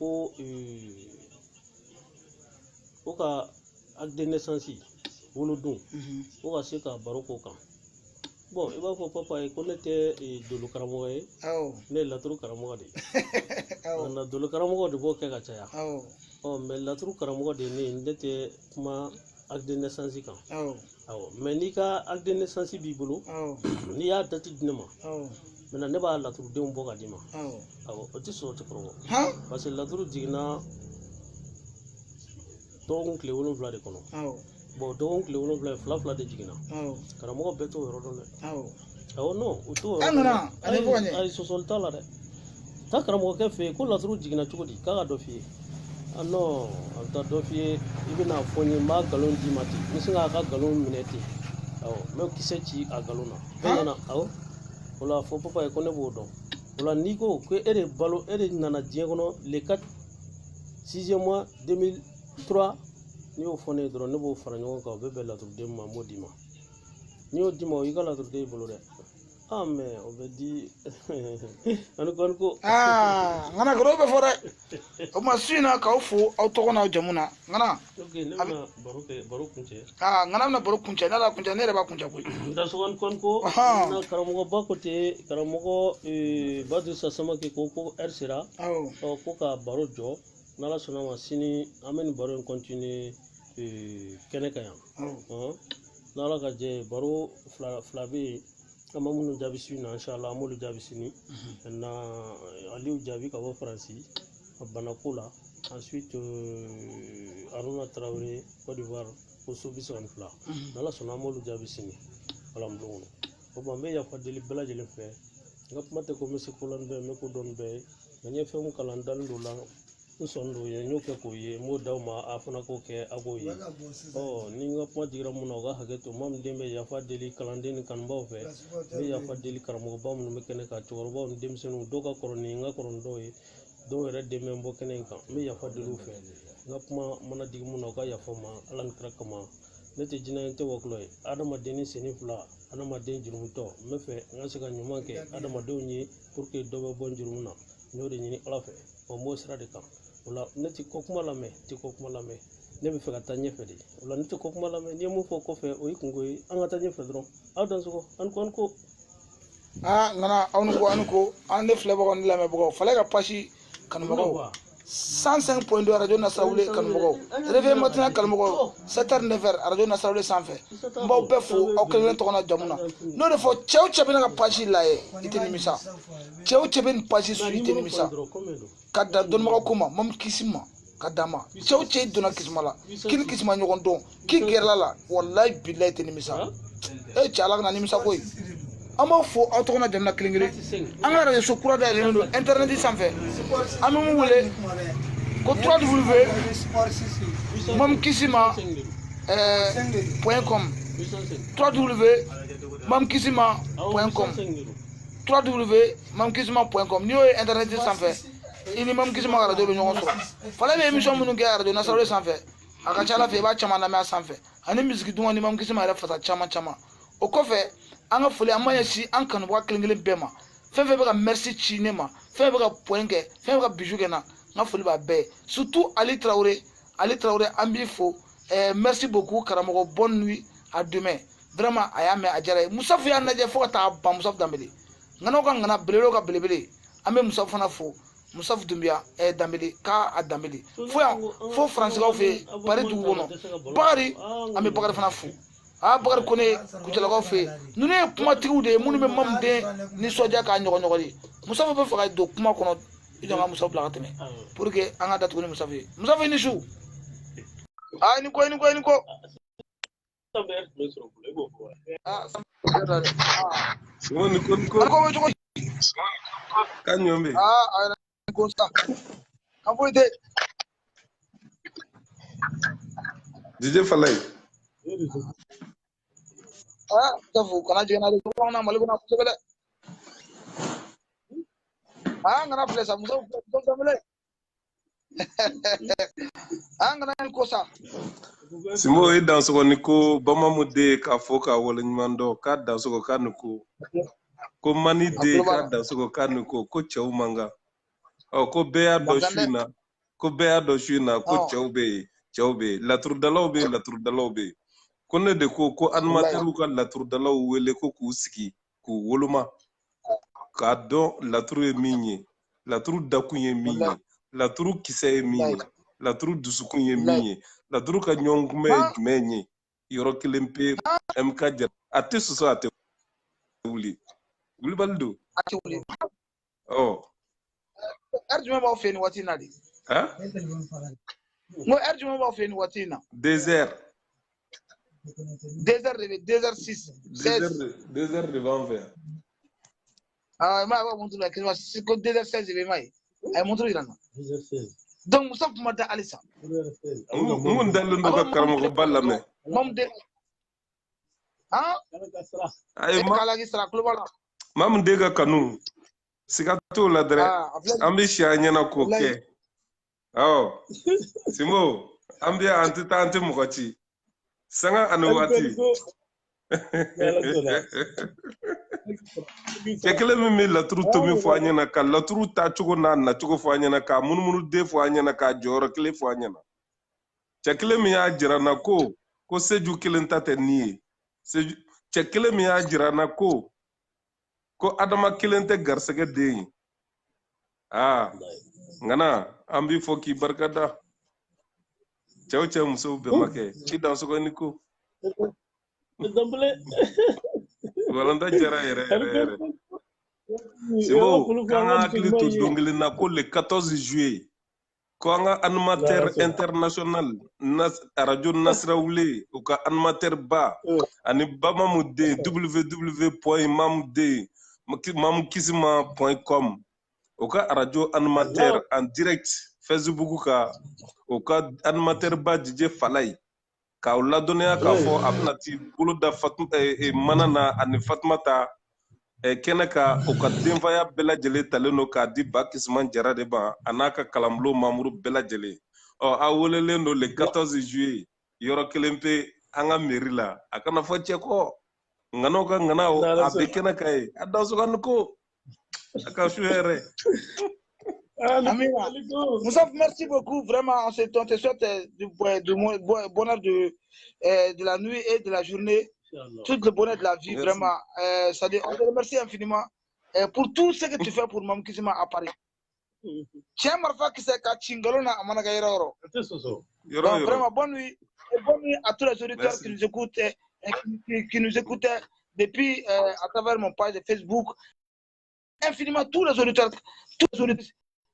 ko ka acte de naissance wolodon ko ka se ka baro k'o kan bon i b'a fɔ papa ye ko ne tɛ dolo karamɔgɔ ye ne ye laturu karamɔgɔ de ye nka dolo karamɔgɔ de b'o kɛ ka caya mais laturu karamɔgɔ de ye ne tɛ kuma acte de naissance kan mais n'i ka acte de naissance b'i bolo n'i y'a date di ne ma maintenant ne b'a laturudenw bɔ ka d'i ma o tɛ sɔrɔ o tɛ kɔrɔbɔ parce que laturu jiginna dɔgɔkun tile 7 de kɔnɔ bon dɔgɔkun tile 7 fila de jiginna karamɔgɔ bɛɛ t'o yɔrɔ dɔn dɛ awɔ non o t'o yɔrɔ dɔn ayi sɔsɔli t'a la dɛ taa karamɔgɔkɛ fɛ yen ko laturu jiginna cogo di k'a ka dɔ f'i ye non a bɛ taa dɔ f'i ye i bɛna fɔ n ye n b'a nkalon d'i ma ten n bɛ sin k'a ka nkalon minɛ ten awɔ n bɛ kisɛ ci a nkalon na bɛɛ ɲɛna awɔ o la fɔ papa ye ko ne b'o dɔn o la n'i ko ko e de balo e de nana diɲɛ kɔnɔ le 4 6e mois 2003 n'i y'o fɔ ne ye dɔrɔn ne b'o fara ɲɔgɔn kan o bɛ bɛn laturuden ma n b'o d'i ma n'i y'o d'i ma o y'i ka laturuden y'i bolo dɛ mais o bɛ di ani ko ngana garo bɛ fɔ dɛ o ma su in na k'aw fo aw tɔgɔ n'aw jamu na ngana ok ne bɛna baro kuncɛ ngana bɛna baro kuncɛ n'ala kuncɛ ne yɛrɛ b'a kuncɛ koyi dasɔgɔni ko na karamɔgɔba ko ten karamɔgɔ Badrisa Samake ko heure sera ko ka baro jɔ n'ala sɔnna ma sini an bɛ nin baro in continuer kɛnɛ kan yan n'ala ka jɛ baro fila bɛ yen an bɛ minnu jaabi su in na inshallah an b'olu jaabi sini Aliyu jaabi ka bɔ Faransi a banako la ensuite Aruna Traoré Côte d'Ivoire ko so 32 n'ala sɔnna an b'olu jaabi sini wala n bulon kɔnɔ o tuma n bɛ yafa deli bɛɛ lajɛlen fɛ n ka kuma tɛ ko n bɛ se ko la n bɛ n bɛ ko dɔn bɛɛ nka n ye fɛn mun kalan n dalen don o la n sɔn don ye n y'o kɛ k'o ye n m'o d'aw ma a fana k'o kɛ a k'o ye ni n ka kuma digira mun na o ka hakɛ to maa min den bɛ yafa deli kalanden ni kanubaw fɛ n bɛ yafa deli karamɔgɔba minnu bɛ kɛnɛ kan cɛkɔrɔbaw ni denmisɛnninw dɔw ka kɔrɔ ni n ka kɔrɔ ni dɔw ye dɔw yɛrɛ den bɛ n bɔ kɛnɛ in kan n bɛ yafa deli u fɛ n ka kuma mana digi mun na o ka yafa n ma ala ni kira kama ne tɛ jinɛ ye n tɛ wɔkulɔ ye adamaden ni senni fila adamaden jurumutɔ n bɛ fɛ n ka se ka ɲuman kɛ adamadenw ye pour que dɔ bɛ bɔ n jurumu na n y'o de ɲini ala fɛ n b'o sira de kan o la ne tɛ ko kuma lamɛn ne bɛ fɛ ka taa ɲɛfɛ de o la ne tɛ ko kuma lamɛn n'i ye mun fɔ kɔfɛ o y'i kungo ye an ka taa ɲɛfɛ dɔrɔn aw dansogo an ko ngana aw ni ko an ne filɛbagaw ni lamɛnbagaw fale ka pasi kanubagaw 105.2 radio Nasrawule kanubagaw réveil matin kanubagaw 7h 9h radio Nasrawule sanfɛ n b'aw bɛɛ fo aw kelen tɔgɔ na jamu na n'o de fɔ cɛw cɛ bɛ ne ka pasi lajɛ i tɛ nimisa cɛw cɛ bɛ nin pasi su i tɛ nimisa ka da dɔnnibagaw ko ma mamu kisi ma ka d'a ma cɛw cɛ donna kisima la k'i ni kisima ɲɔgɔn dɔn k'i gɛrɛla la walayi bilayi tɛ nimisa cɛ ala kana nimisa koyi an b'aw fo aw tɔgɔ na jamu na kelen kelen an ka radio so kura dayɛlɛlen don internet sanfɛ an bɛ mun wele ko 3W mamkisima.com 3W mamkisima.com 3W mamkisima.com n'i y'o ye internet sanfɛ i ni mamkisima ka radio bɛ ɲɔgɔn sɔrɔ fale bɛ émission minnu kɛ radio Nasrawule sanfɛ a ka ca ala fɛ i b'a caman lamɛn a sanfɛ ani misiki duman ni mamkisima yɛrɛ fasa caman o kɔfɛ an ka foli an ma ɲɛsin an kanubaga kelen kelen bɛɛ ma fɛn fɛn bɛ ka merci ci ne ma fɛn bɛ ka point kɛ fɛn bɛ ka bijou kɛ na n ka foli b'a bɛɛ surtout Ali Traoré an b'i fo merci beaucoup karamɔgɔ bonne nuit à demain vraiment a y'a mɛn a diyara ye Musafu y'a lajɛ fo ka taa ban Musafu Danbele ŋanaw ka ŋana belebelew ka belebele an bɛ Musafu fana fo Musafu Dunbiya Danbele k'a a Danbele fo Faransiskaw fɛ yen Paris dugu kɔnɔ Bakari an bɛ Bakari fana fo Bakari Kone Kucalakaw fɛ yen ninnu ye kumatigiw de ye minnu bɛ mamuden nisɔndiya k'a ɲɔgɔn ye Musafu bɛ fɛ ka don kuma kɔnɔ i jɔ n ka Musafu bila ka tɛmɛ pour que an ka datugu ni Musafu ye Musafu i ni su i ni ko an foyi tɛ DJ Falaye Musafu kana jigin na de ko na Mali kɔnɔ kosɛbɛ dɛ ngana filɛ sa Musafu Danbele an kana ni ko sa Simo e dansɔgɔ ni ko bamamu de k'a fɔ k'a waleɲuman dɔn k'a dansɔgɔ k'a ni ko mani de k'a dansɔgɔ k'a ni ko cɛw man kan ko bɛɛ y'a dɔn su in na ko cɛw bɛ yen laturudalaw bɛ yen ko ne de ko animateurs ka laturudalaw wele ko k'u sigi k'u woloma k'a dɔn laturu ye min ye laturu dakun ye min ye laturu kisɛ ye min ye laturu dusukun ye min ye laturu ka ɲɔgɔnkunbɛ ye jumɛn ye yɔrɔ kelen pe MK Jara a tɛ sɔsɔ a tɛ wuli wulibali don a tɛ wuli heure jumɛn b'aw fɛ yen nin waati in na de n ko heure jumɛn b'aw fɛ yen nin waati in na 2 heures 2h06. 2h de vent vert. Ah, ma va montrer la question. C'est que 2h16 je vais maï. Elle montre il en a. 2h16. Donc Moussa Mata Alissa. Mun dalu ndo ka karamo balla me. Mom de. Ah? Ay ma Kala gi sara global. mam dega kanu. Sigato la dre. Ambi shanya na koke. Oh. Simo, ambi anti mukati. Sanga anu wati. Kekele mi la turu to mi fo anyana ka la turu ta chugo na chugo fo anyana ka munumunu de fo anyana ka joro kele fo anyana. Kekele mi ya jira na ko seju kelen tate ni. Seju kekele mi ya jira na ko adama kelen te garsege de. Ah. Ngana ambi fo ki barkada. Chau muso be make. Ki dan so ko niko. Walanda jara ere. Simo kanga klito dongili na ko le 14 juillet. Ko anga animateur international radio Nasraouli ou ka animateur ba ani bamamude www.mamukisima.com ou ka radio animateur en direct Facebook ka ou ka animateur ba DJ Falay ka la donner ka fo abnati bulu da manana ani Fatmata kenaka o ka denfaya bela jele taleno ka di bakisman jara de ba anaka kalamlo mamuru bela jele a wolelen no le 14 juillet yoro kelempe anga merila akana fo cheko ngano ka nganao abe kenaka e adaso kan ko aka shuere. Amina. Moussa, merci beaucoup. Vraiment, on te souhaite du bonheur de la nuit et de la journée. Tout le bonheur de la vie, merci. Vraiment. On te remercie infiniment pour tout ce que tu fais pour Mam Kisima à Paris. Tiens, Marfa, qui s'est Kachingolona à Managairo. Donc, vraiment, bonne nuit. Et bonne nuit à tous les auditeurs qui nous écoutent, qui nous écoutaient depuis à travers mon page de Facebook. Infiniment, tous les auditeurs,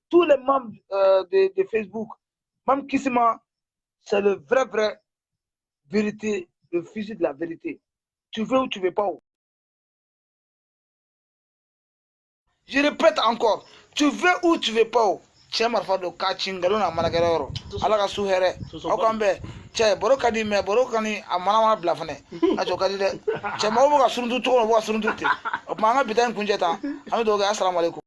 tous les membres de Facebook. Mam Kisima, c'est le vrai vérité, le fusil de la vérité. Tu veux ou tu veux pas. Je répète encore, tu veux ou tu veux pas. Tiens, Marfa de Kachingalona Malagaroro. Alaga Suhere. Okambe. Tiens, Borokadi me Borokani à Manama Blafane. Ajokadi. Tiens, Maboka Sundu Togo, Sundu. Manga Bitan Kunjeta. Amidoga, assalamu alaikum.